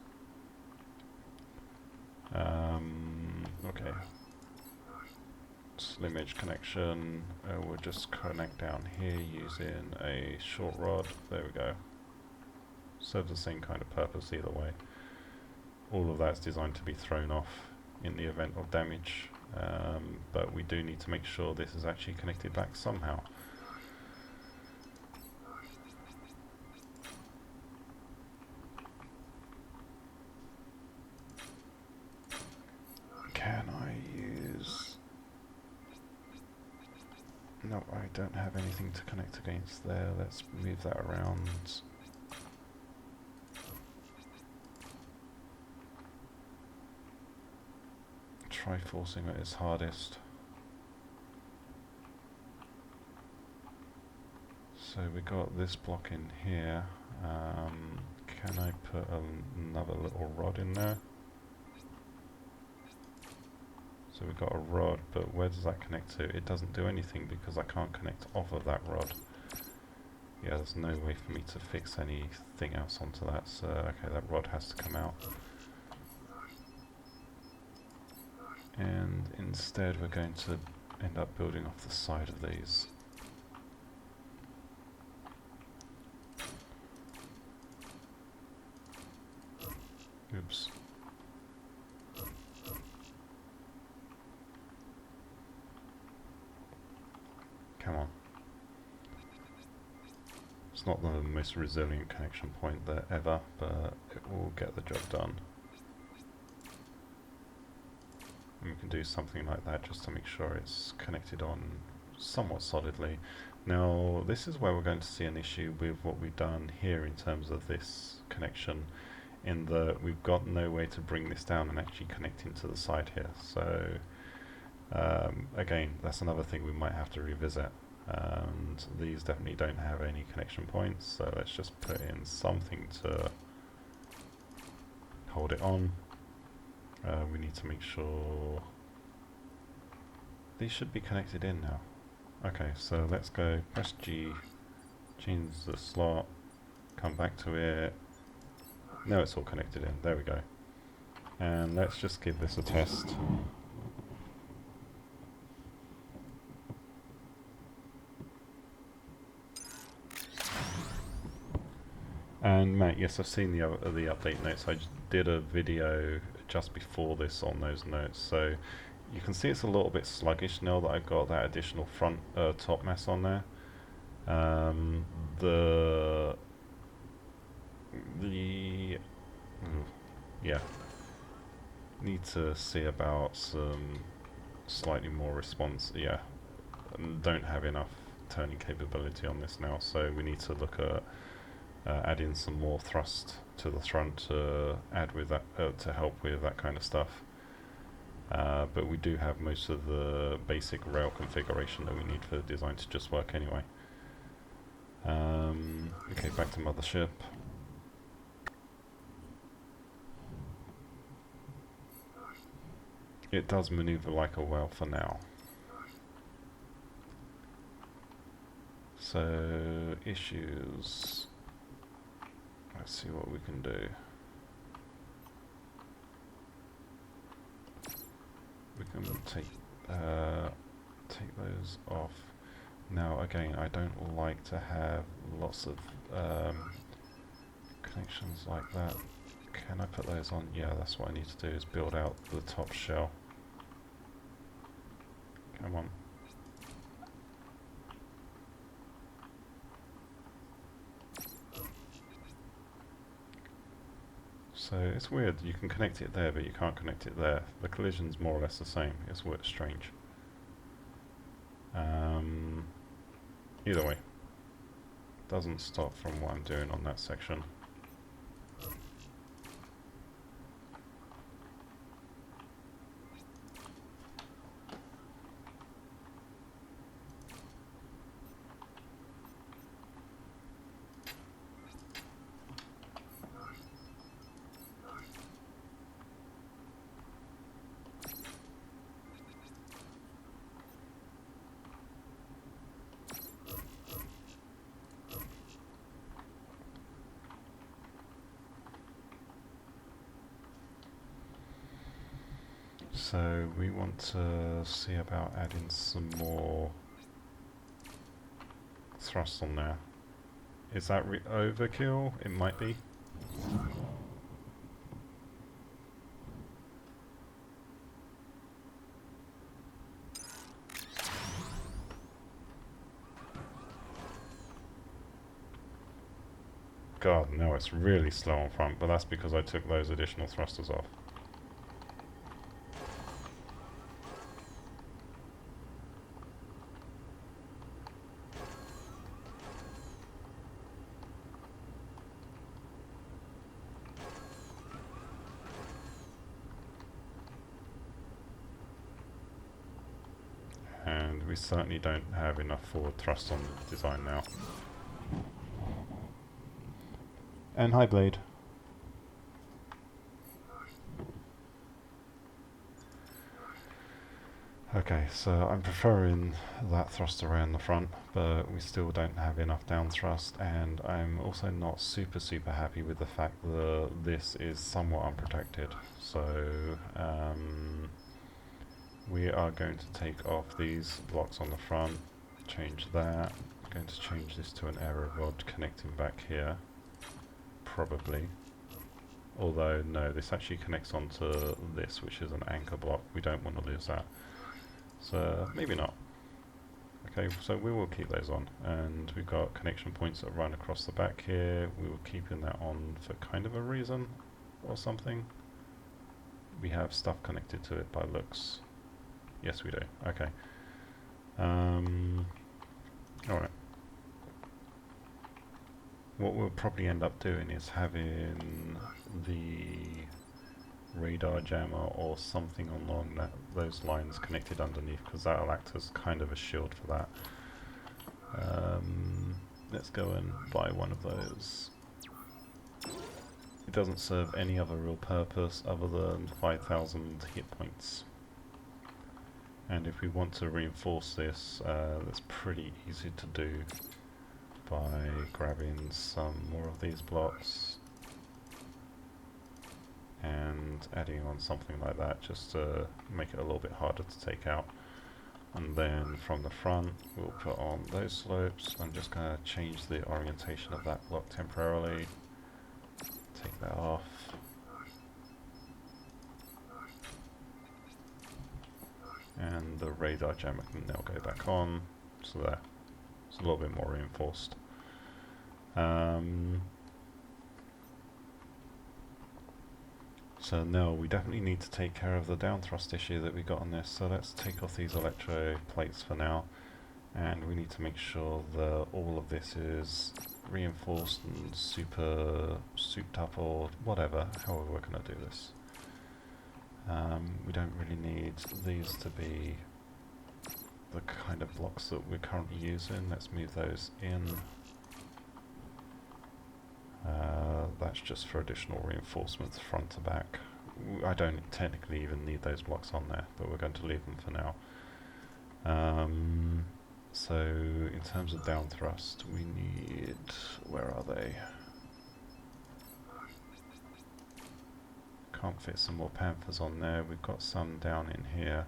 Okay. Slim edge connection. We'll just connect down here using a short rod. There we go. Serves the same kind of purpose either way. All of that's designed to be thrown off in the event of damage, but we do need to make sure this is actually connected back somehow. Can I use... No, I don't have anything to connect against there. Let's move that around. Try forcing it its hardest. So we got this block in here. Can I put another little rod in there? So we've got a rod, but where does that connect to? It doesn't do anything because I can't connect off of that rod. Yeah, there's no way for me to fix anything else onto that, so okay, that rod has to come out. And instead we're going to end up building off the side of these. Oops. Come on. It's not the most resilient connection point there ever, but it will get the job done. And we can do something like that just to make sure it's connected on somewhat solidly. Now, this is where we're going to see an issue with what we've done here in terms of this connection, in that we've got no way to bring this down and actually connect into the side here. So again, that's another thing we might have to revisit. And these definitely don't have any connection points, so let's just put in something to hold it on. We need to make sure these should be connected in now. Okay, so let's go press G, change the slot, come back to it. Now it's all connected in, there we go. And let's just give this a test. And Matt, yes, I've seen the update notes. I just did a video just before this on those notes, so you can see it's a little bit sluggish now that I've got that additional front top mass on there. Yeah, need to see about some slightly more response. Yeah, don't have enough turning capability on this now, so we need to look at add in some more thrust to the front to add with that to help with that kind of stuff. But we do have most of the basic rail configuration that we need for the design to just work anyway. Okay, back to mothership. It does maneuver like a whale for now. So, issues. Let's see what we can do. We can take those off. Now again, I don't like to have lots of connections like that. Can I put those on? Yeah, that's what I need to do, is build out the top shell. Come on. So it's weird, you can connect it there but you can't connect it there. The collision's more or less the same. It's weird, strange. Either way, doesn't stop from what I'm doing on that section. So we want to see about adding some more thrust on there. Is that overkill? It might be. God, no, it's really slow on front, but that's because I took those additional thrusters off. And we certainly don't have enough forward thrust on the design now. And hi, Blade. Okay, so I'm preferring that thrust around the front, but we still don't have enough down thrust, and I'm also not super happy with the fact that this is somewhat unprotected. So we are going to take off these blocks on the front, change that. I'm going to change this to an arrow rod connecting back here, probably. Although no, this actually connects onto this, which is an anchor block. We don't want to lose that. So maybe not. Okay, so we will keep those on, and we've got connection points that run across the back here. We will keeping that on for kind of a reason or something. We have stuff connected to it by looks. Yes, we do. Okay. Alright. What we'll probably end up doing is having the radar jammer or something along those lines connected underneath, because that'll act as kind of a shield for that. Let's go and buy one of those. It doesn't serve any other real purpose other than 5,000 hit points. And if we want to reinforce this, that's pretty easy to do by grabbing some more of these blocks and adding on something like that, just to make it a little bit harder to take out. And then from the front we'll put on those slopes. I'm just going to change the orientation of that block temporarily, take that off, and the radar jammer can now go back on, so there, it's a little bit more reinforced. So now we definitely need to take care of the down thrust issue that we got on this, so let's take off these electro plates for now, and we need to make sure that all of this is reinforced and super souped up, or whatever, however we're going to do this. We don't really need these to be the kind of blocks that we're currently using. Let's move those in. That's just for additional reinforcements front to back. I don't technically even need those blocks on there, but we're going to leave them for now. So in terms of down thrust, we need, where are they? Can't fit some more Panthers on there. We've got some down in here.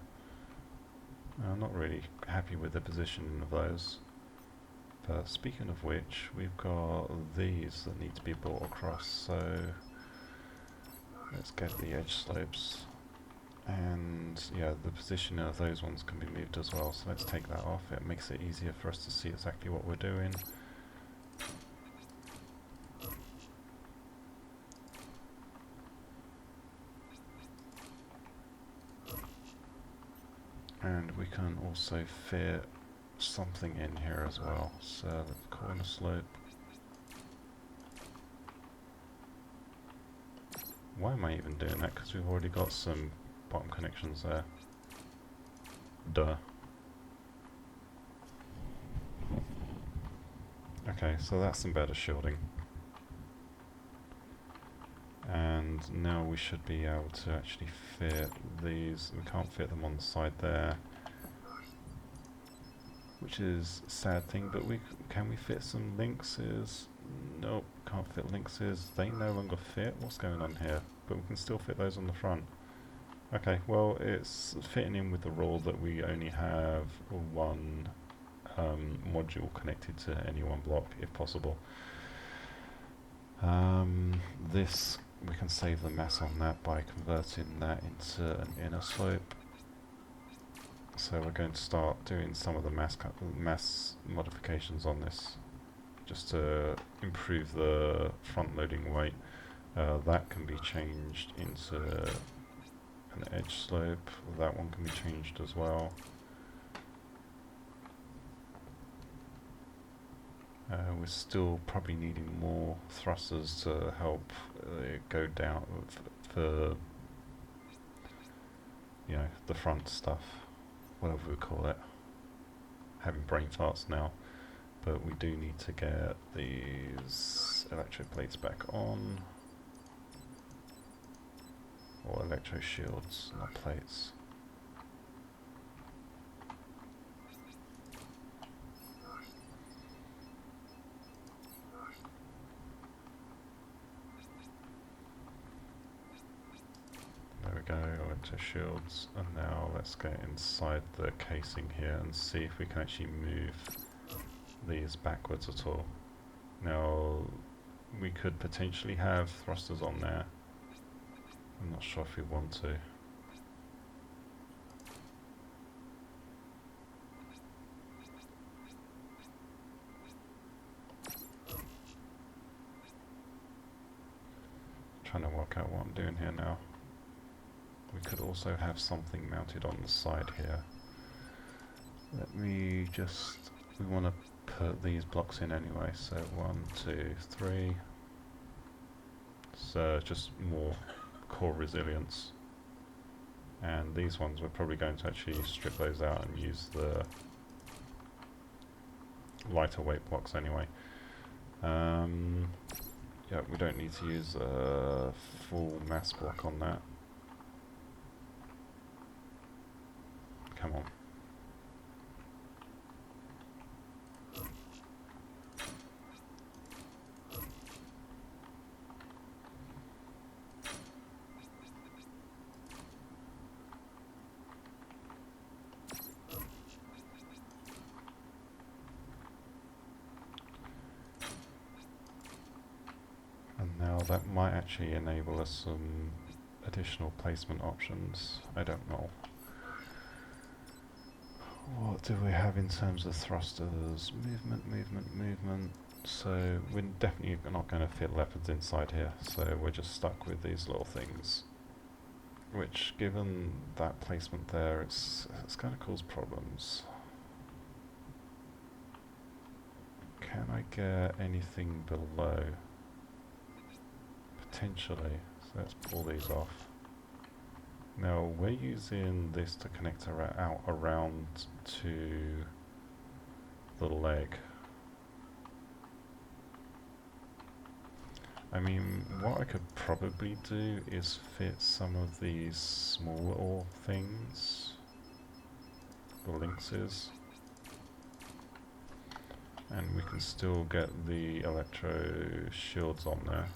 I'm not really happy with the positioning of those. But speaking of which, we've got these that need to be brought across, so let's get the edge slopes. And yeah, the position of those ones can be moved as well, so let's take that off. It makes it easier for us to see exactly what we're doing. we can also fit something in here as well. So the corner slope. Why am I even doing that? Because we've already got some bottom connections there. Duh. Okay, so that's some better shielding. And now we should be able to actually fit these. We can't fit them on the side there, which is a sad thing, but can we fit some linkses? Nope, can't fit linkses. They no longer fit. What's going on here? But we can still fit those on the front. Okay, well, it's fitting in with the rule that we only have one module connected to any one block, if possible. This, we can save the mass on that by converting that into an inner slope. So we're going to start doing some of the mass modifications on this, just to improve the front loading weight. That can be changed into an edge slope. That one can be changed as well. We're still probably needing more thrusters to help go down for, you know, the front stuff, whatever we call it. Having brain farts now, but we do need to get these electro plates back on, or electro shields, not plates. Go, electro shields, and now let's get inside the casing here and see if we can actually move these backwards at all. Now, we could potentially have thrusters on there. I'm not sure if we want to. Trying to work out what I'm doing here now. We could also have something mounted on the side here. Let me just, we want to put these blocks in anyway, so 1, 2, 3. So just more core resilience. And these ones we're probably going to actually strip those out and use the lighter weight blocks anyway. Yeah, we don't need to use a full mass block on that. Come on. And now that might actually enable us some additional placement options. I don't know. What do we have in terms of thrusters? Movement, movement, movement. So we're definitely not going to fit leopards inside here, so we're just stuck with these little things. Which, given that placement there, it's going to cause problems. Can I get anything below? Potentially. So let's pull these off. Now we're using this to connect out around to the leg. I mean, what I could probably do is fit some of these smaller things, the linkses, and we can still get the electro shields on there.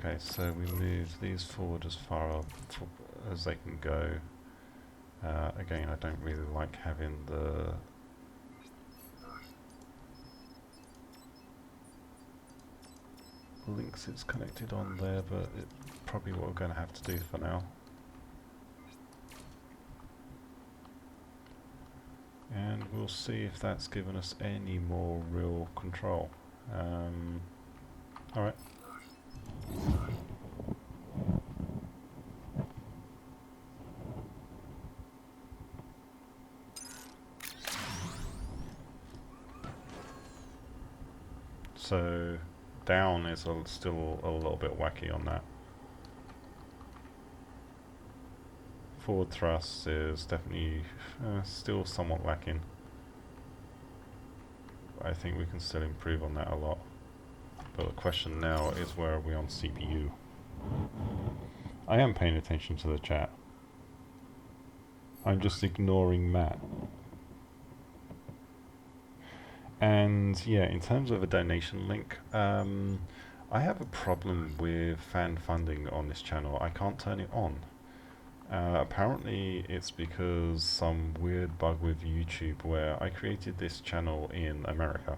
Okay, so we move these forward as far as they can go. Again, I don't really like having the links it's connected on there, but it's probably what we're going to have to do for now. and we'll see if that's given us any more real control. Alright. So down is still a little bit wacky on that. Forward thrust is definitely still somewhat lacking. I think we can still improve on that a lot. But the question now is, where are we on CPU? I am paying attention to the chat. I'm just ignoring Matt. And yeah, in terms of a donation link, I have a problem with fan funding on this channel. I can't turn it on. Apparently it's because some weird bug with YouTube where I created this channel in America,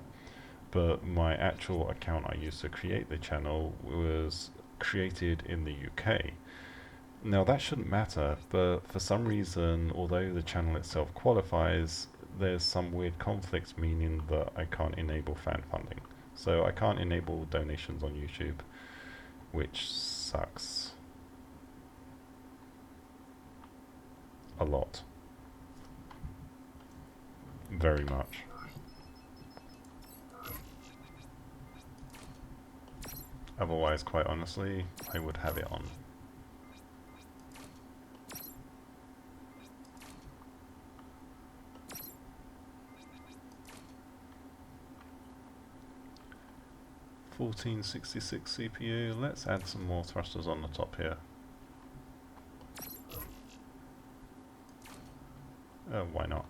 but my actual account I used to create the channel was created in the UK. Now that shouldn't matter, but for some reason, although the channel itself qualifies, there's some weird conflicts, meaning that I can't enable fan funding. So I can't enable donations on YouTube, which sucks a lot. Very much. Otherwise, quite honestly, I would have it on. $1466 CPU. Let's add some more thrusters on the top here. Why not?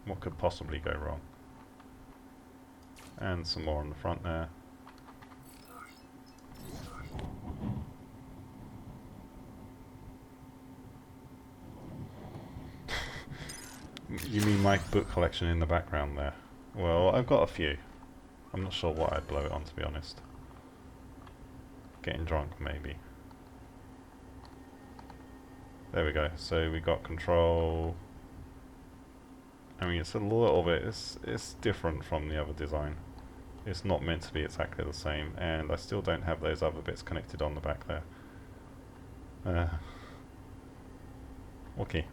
What could possibly go wrong? And some more on the front there. You mean my book collection in the background there? Well, I've got a few. I'm not sure what I'd blow it on, to be honest. Getting drunk, maybe. There we go. So we got control. I mean, it's a little bit, it's different from the other design. It's not meant to be exactly the same, and I still don't have those other bits connected on the back there. Okay.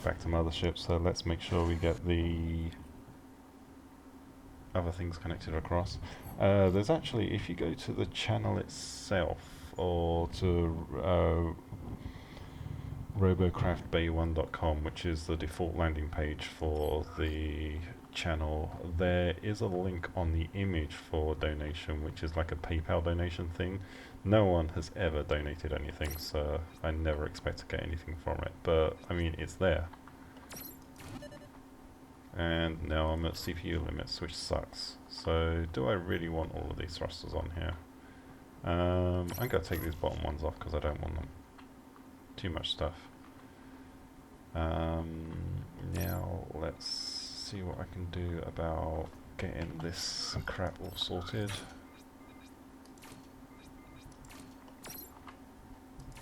Back to Mothership, so let's make sure we get the other things connected across. There's actually, if you go to the channel itself, or to robocraftbay1.com, which is the default landing page for the channel, there is a link on the image for donation, which is like a PayPal donation thing. No one has ever donated anything, so I never expect to get anything from it, but I mean, it's there. And now I'm at CPU limits, which sucks. So do I really want all of these thrusters on here? I'm going to take these bottom ones off because I don't want them. Too much stuff. Now let's see what I can do about getting this crap all sorted.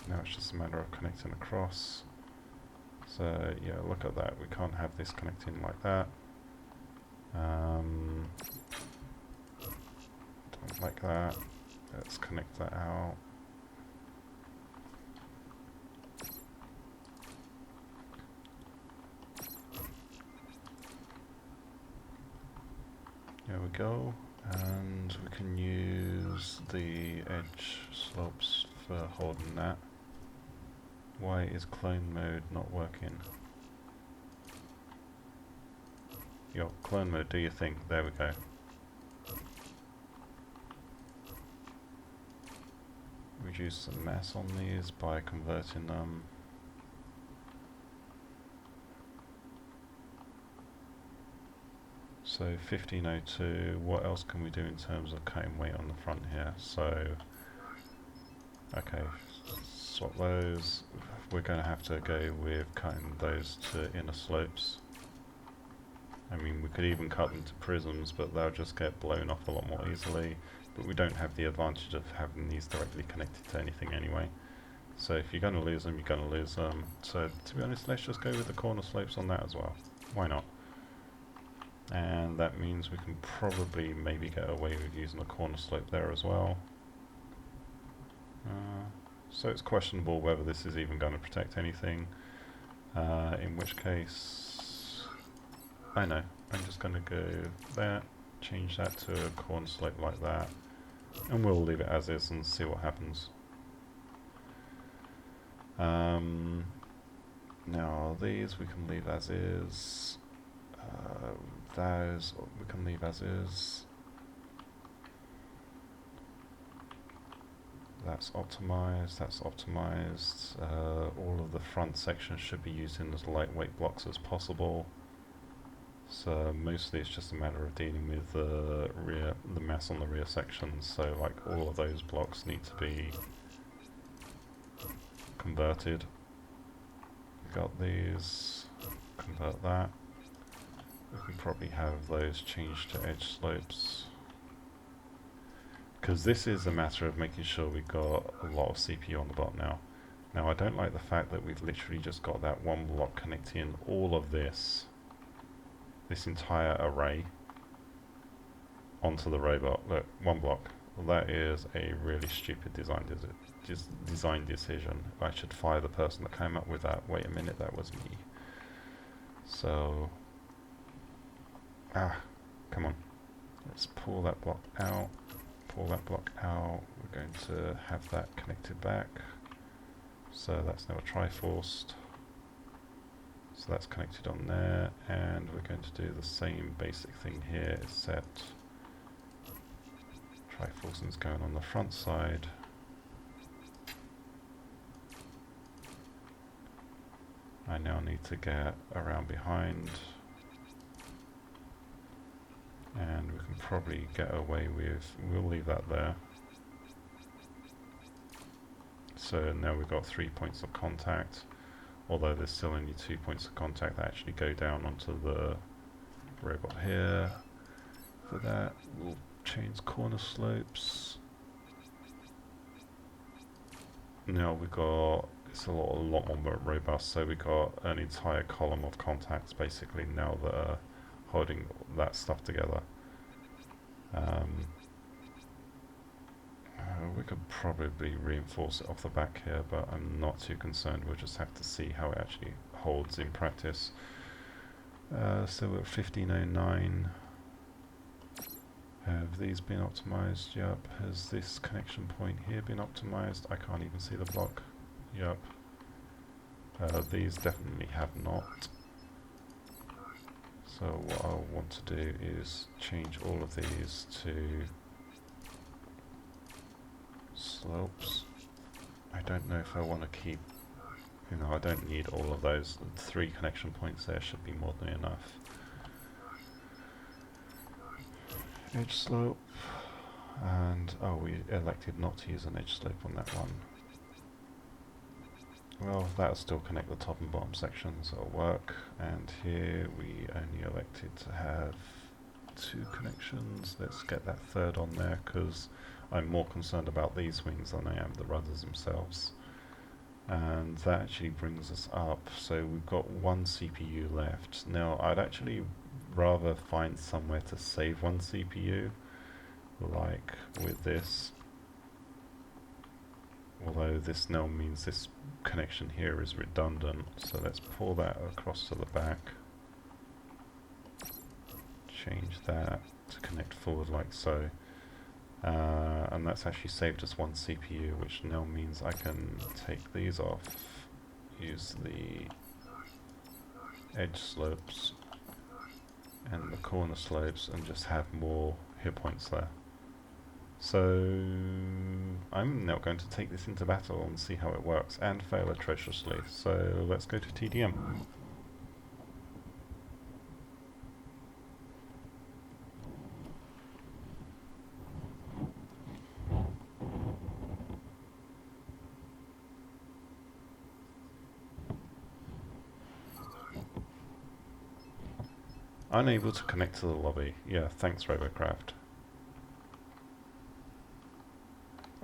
Now it's just a matter of connecting across. So yeah, look at that. We can't have this connecting like that. Don't like that. Let's connect that out. There we go, and we can use the edge slopes for holding that. Why is clone mode not working? Yo, clone mode, do your thing. There we go. Reduce the mass on these by converting them. So 1502, what else can we do in terms of cutting weight on the front here? So, okay, swap those. We're going to have to go with cutting those to inner slopes. I mean, we could even cut them to prisms, but they'll just get blown off a lot more easily. But we don't have the advantage of having these directly connected to anything anyway. So if you're going to lose them, you're going to lose them. So to be honest, let's just go with the corner slopes on that as well. Why not? And that means we can probably maybe get away with using a corner slope there as well. So it's questionable whether this is even going to protect anything, in which case, I know, I'm just going to go there, change that to a corner slope like that, and we'll leave it as is and see what happens. Now these we can leave as is, those we can leave as is. That's optimized, that's optimized. All of the front sections should be used in as lightweight blocks as possible. So mostly it's just a matter of dealing with the mass on the rear sections. So like all of those blocks need to be converted. Got these, convert that. We can probably have those changed to edge slopes. Because this is a matter of making sure we've got a lot of CPU on the bottom now. Now I don't like the fact that we've literally just got that one block connecting all of this entire array onto the robot. Look, one block. Well, that is a really stupid design decision. I should fire the person that came up with that. Wait a minute, that was me. So, come on. Let's pull that block out. Pull that block out. We're going to have that connected back. So that's now a triforced. So that's connected on there, and we're going to do the same basic thing here, except triforcing's going on the front side. I now need to get around behind, and we can probably get away with, we'll leave that there. So now we've got 3 points of contact, although there's still only 2 points of contact that actually go down onto the robot here. For that, we'll change corner slopes. Now we've got, it's a lot more robust, so we've got an entire column of contacts basically now that are holding that stuff together. We could probably reinforce it off the back here, but I'm not too concerned. We'll just have to see how it actually holds in practice. So we're at 1509. Have these been optimized? Yep. Has this connection point here been optimized? I can't even see the block. Yep. These definitely have not. So what I want to do is change all of these to slopes. I don't know if I want to keep, I don't need all of those. 3 connection points there should be more than enough. Edge slope, and we elected not to use an edge slope on that one. Well, that'll still connect the top and bottom sections, it'll work. And here we only elected to have 2 connections. Let's get that third on there, because I'm more concerned about these wings than I am the rudders themselves. And that actually brings us up, so we've got 1 CPU left. Now I'd actually rather find somewhere to save 1 CPU, like with this. Although this now means this connection here is redundant, so let's pull that across to the back. Change that to connect forward like so. And that's actually saved us 1 CPU, which now means I can take these off, use the edge slopes and the corner slopes, and just have more hit points there. So I'm now going to take this into battle and see how it works, and fail atrociously. So let's go to TDM. Unable to connect to the lobby. Yeah, thanks Robocraft.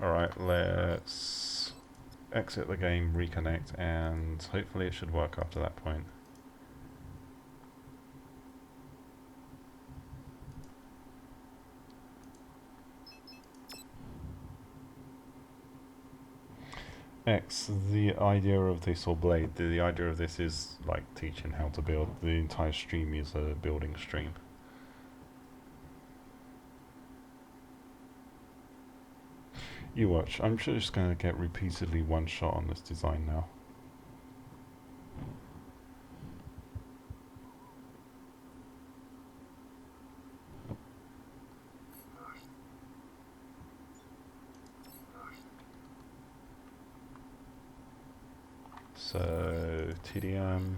Alright, let's exit the game, reconnect, and hopefully it should work after that point. X, the idea of this, or Blade, the idea of this is like teaching how to build. The entire stream is a building stream. You watch, I'm just going to get repeatedly one shot on this design now. So, TDM.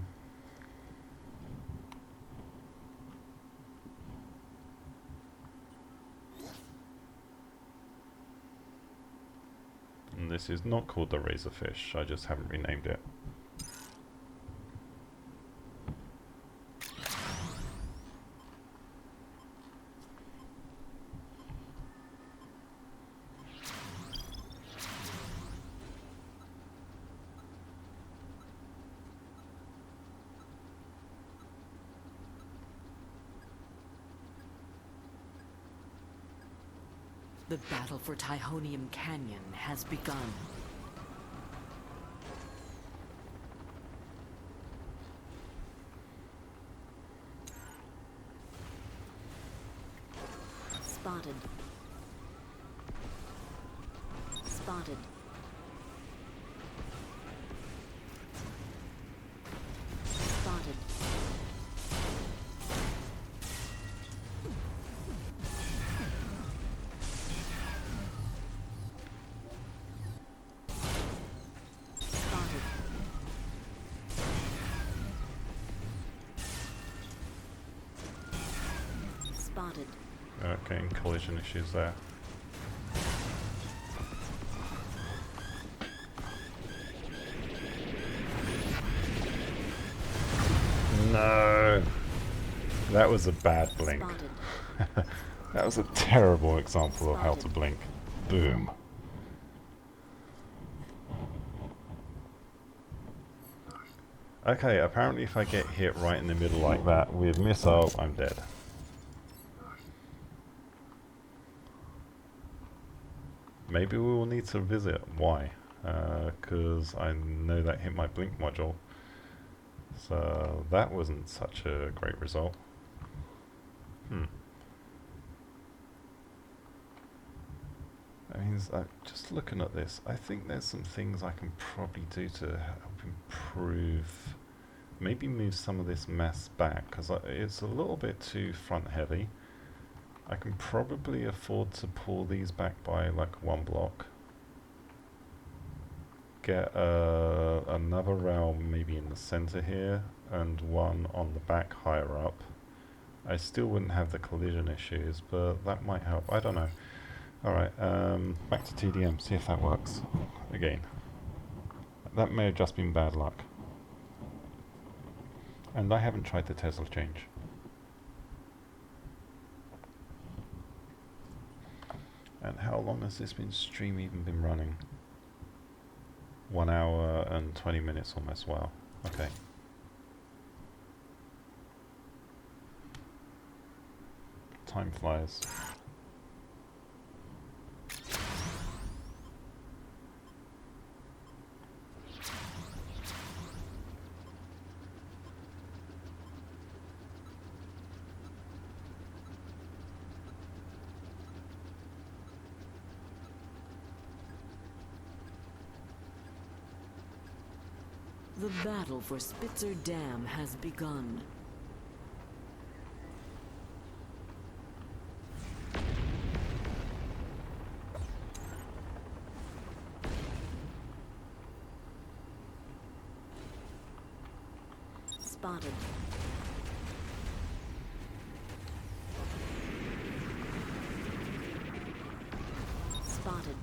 And this is not called the Razorfish, I just haven't renamed it. The battle for Tihonium Canyon has begun. Spotted. Spotted. Spotted. Spotted. Okay, collision issues there. No! That was a bad blink. That was a terrible example of how to blink. Boom. Okay, apparently if I get hit right in the middle like that with missile, I'm dead. Maybe we will need to visit why, because I know that hit my blink module. So that wasn't such a great result. I mean, just looking at this, I think there's some things I can probably do to help improve, maybe move some of this mass back, because it's a little bit too front heavy. I can probably afford to pull these back by like one block. Get another rail maybe in the center here, and one on the back higher up. I still wouldn't have the collision issues, but that might help. I don't know. Alright, back to TDM, see if that works. Again. That may have just been bad luck. And I haven't tried the Tesla change. And how long has this stream even been running? 1 hour and 20 minutes almost. Wow. Okay. Time flies. The battle for Spitzer Dam has begun. Spotted. Spotted.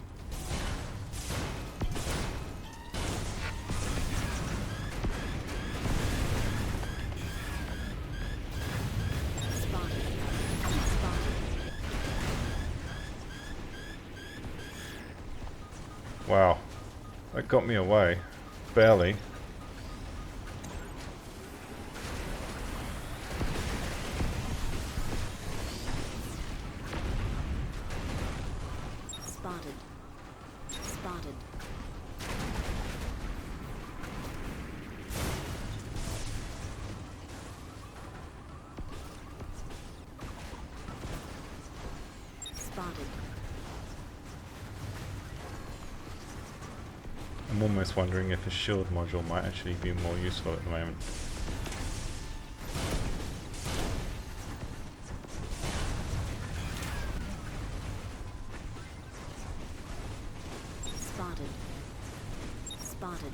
Wow, that got me away. Barely. Spotted. Spotted. I'm almost wondering if a shield module might actually be more useful at the moment. Spotted. Spotted.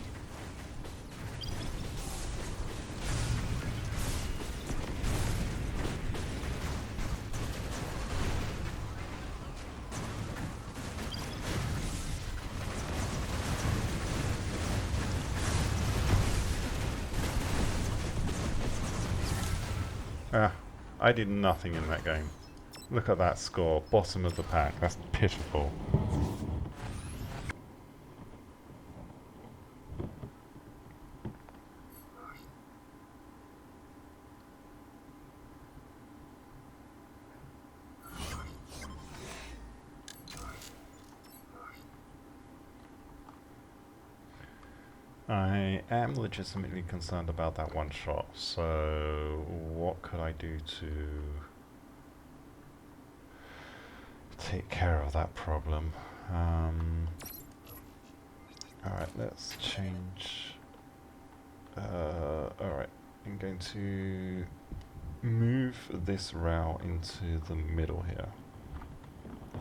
Ah, I did nothing in that game. Look at that score, bottom of the pack. That's pitiful. I am legitimately concerned about that one shot, so what could I do to take care of that problem? Alright, let's change. Alright, I'm going to move this rail into the middle here.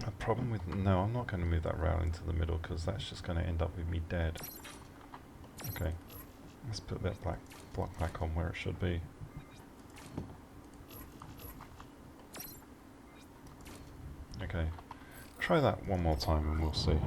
A problem with... No, I'm not going to move that rail into the middle because that's just going to end up with me dead. Okay, let's put that block back on where it should be. Okay, try that one more time and we'll see.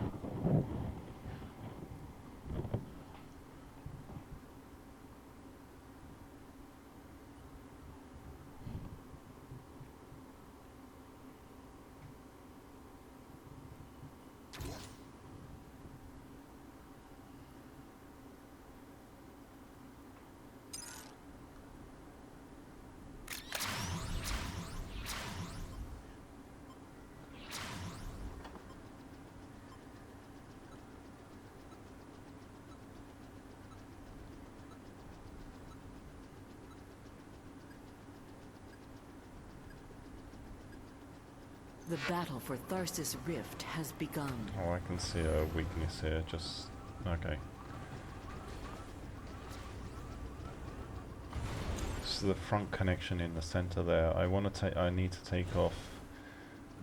The battle for Tharsis Rift has begun. Oh, I can see a weakness here, just... okay. So the front connection in the center there, I need to take off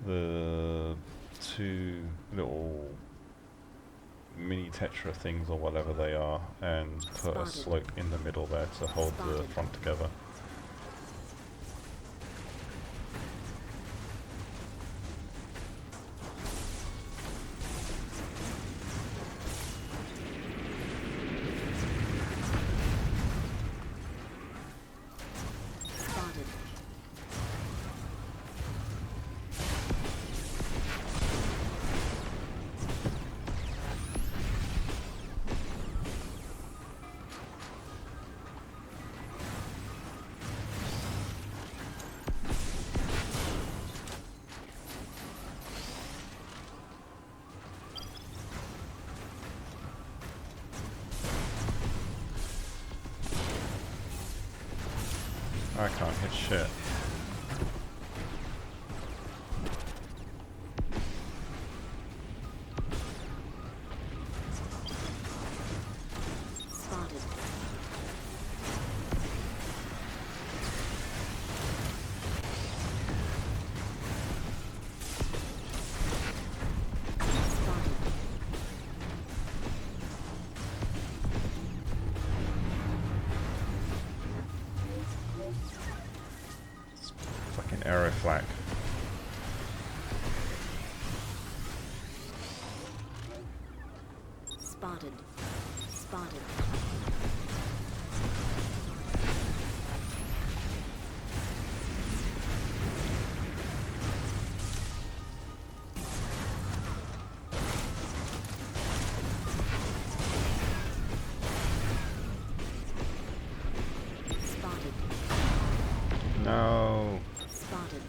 the two little mini Tetra things or whatever they are and put a slope in the middle there to hold the front together. I can't hit shit. Spotted. Fucking arrow flak. Spotted. Spotted. Spotted. No. Spotted.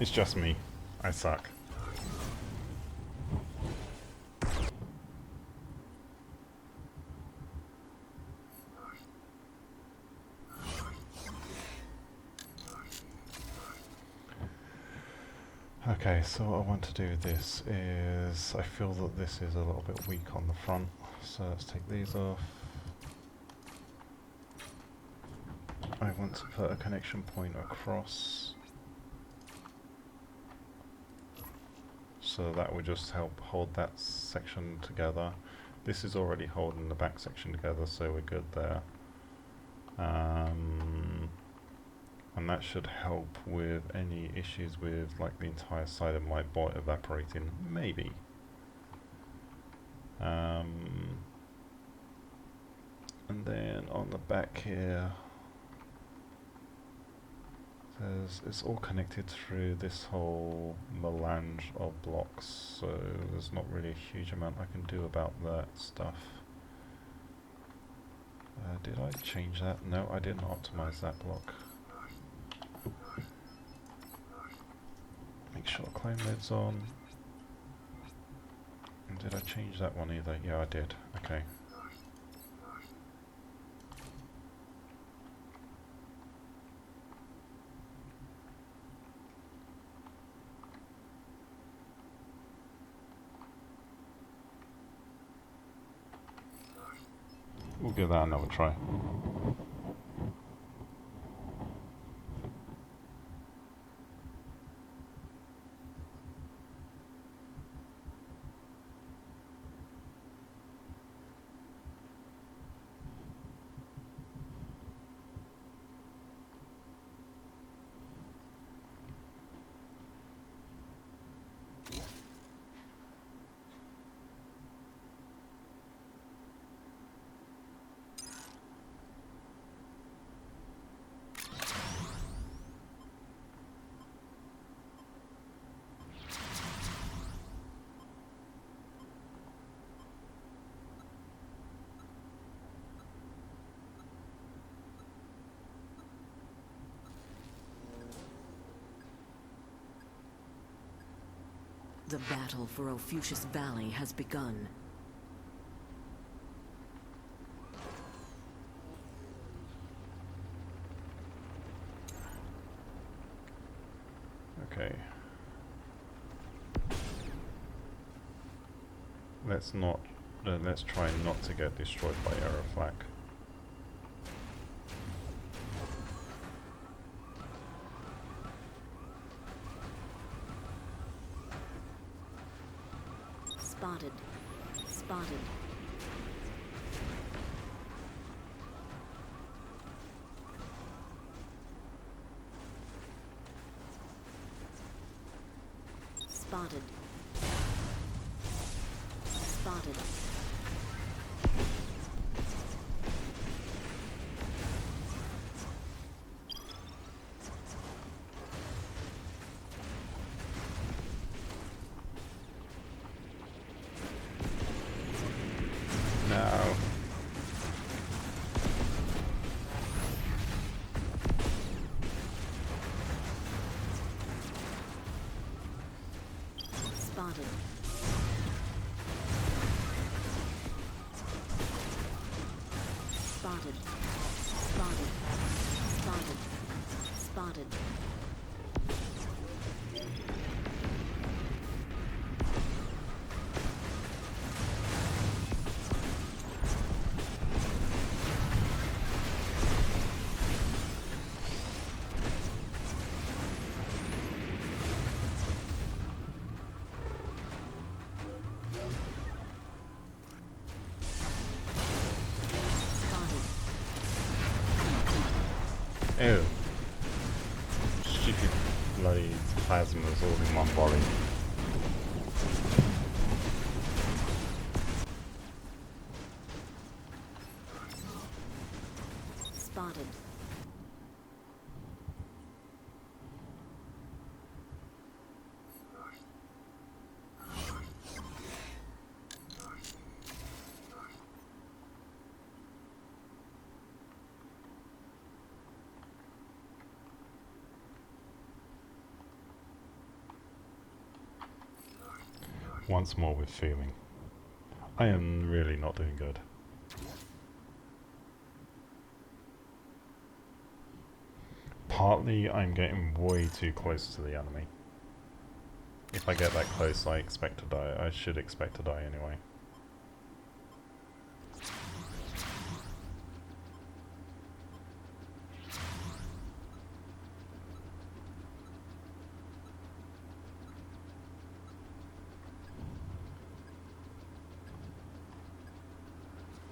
It's just me. I suck. Okay, so what I want to do with this is, I feel that this is a little bit weak on the front, so let's take these off. I want to put a connection point across, so that would just help hold that section together. This is already holding the back section together, so we're good there. And that should help with any issues with like the entire side of my board evaporating, maybe. And then on the back here, it's all connected through this whole melange of blocks, so there's not really a huge amount I can do about that stuff. Did I change that? No, I didn't optimize that block. Make sure clone lid's on. And did I change that one either? Yeah, I did. Okay. We'll give that another try. The battle for Ophiuchus Valley has begun. Okay. Let's not. Let's try not to get destroyed by error flak. Spotted. Spotted. Spotted. Spotted. No. Spotted. Spotted. Spotted. Spotted. Spotted. Ew. Stupid bloody plasmas all in one body. Spotted. once more with feeling. I am really not doing good. Partly I'm getting way too close to the enemy. If I get that close, I expect to die. I should expect to die anyway.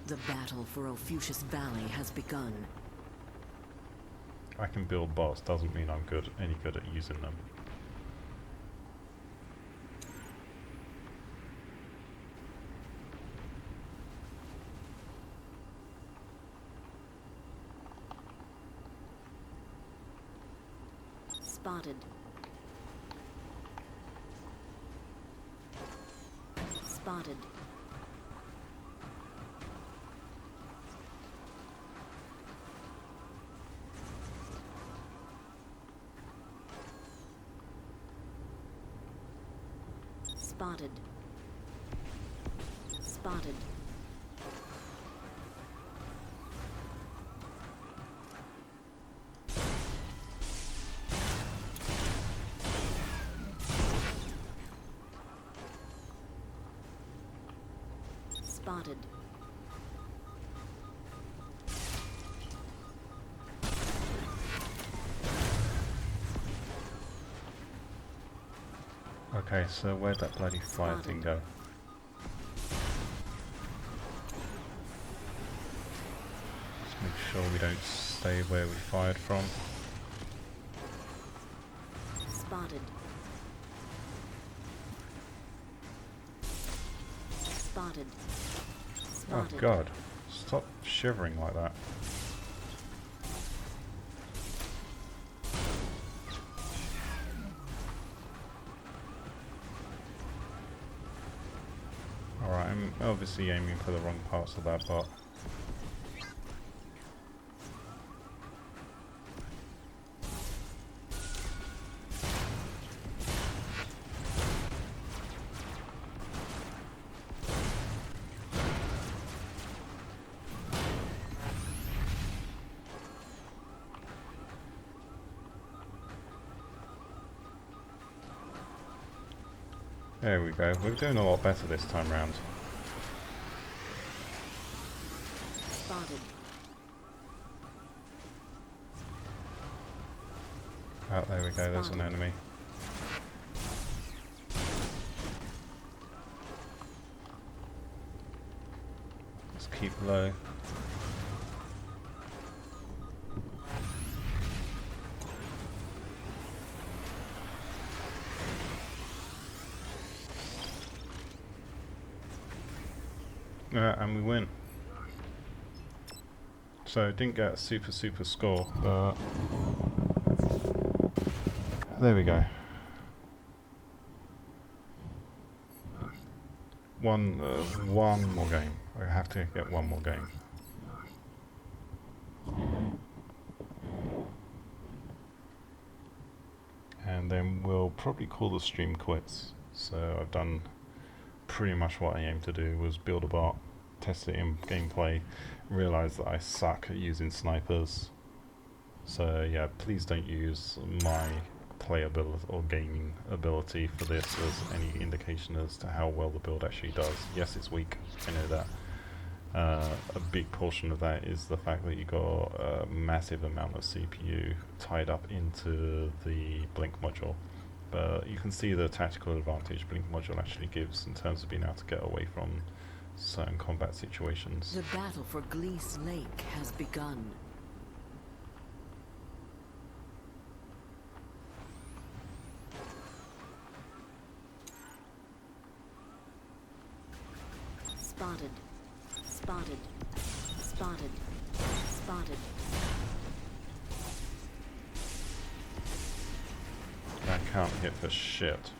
The battle for Ophusius Valley has begun. I can build bots, doesn't mean I'm any good at using them. Spotted. Spotted. Spotted. Spotted. Spotted. Okay, so where'd that bloody fire thing go? Just make sure we don't stay where we fired from. Spotted. Spotted. Oh Spotted. god, stop shivering like that. Alright, I'm obviously aiming for the wrong parts of that bot. There we go, we're doing a lot better this time round. Spotted. Oh, there we go, there's an enemy. Let's keep low. And we win. So didn't get a super score, but there we go. One more game. I have to get one more game. And then we'll probably call the stream quits. So I've done pretty much what I aimed to do, was build a bot, test it in gameplay, realise that I suck at using snipers. So yeah, please don't use my playability or gaming ability for this as any indication as to how well the build actually does. Yes, it's weak, I know that. A big portion of that is the fact that you got a massive amount of CPU tied up into the Blink module. But you can see the tactical advantage Blink module actually gives in terms of being able to get away from certain combat situations. The battle for Glees Lake has begun. Spotted. Spotted. Spotted. Spotted. I can't hit for shit.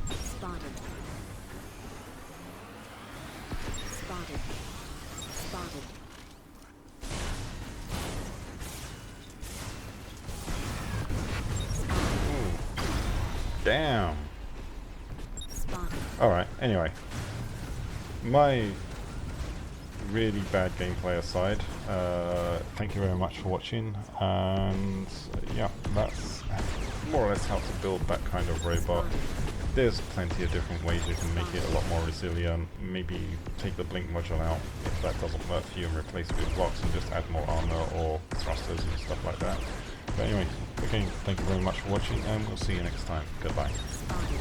Spotted. Spotted. Spotted. Damn. Spotted. Alright, anyway. My really bad gameplay aside, thank you very much for watching, and yeah, that's more or less how to build that kind of robot. There's plenty of different ways you can make it a lot more resilient. Maybe take the blink module out if that doesn't work for you and replace it with blocks and just add more armor or thrusters and stuff like that. But anyway, again, thank you very much for watching, and we'll see you next time. Goodbye. Spotted.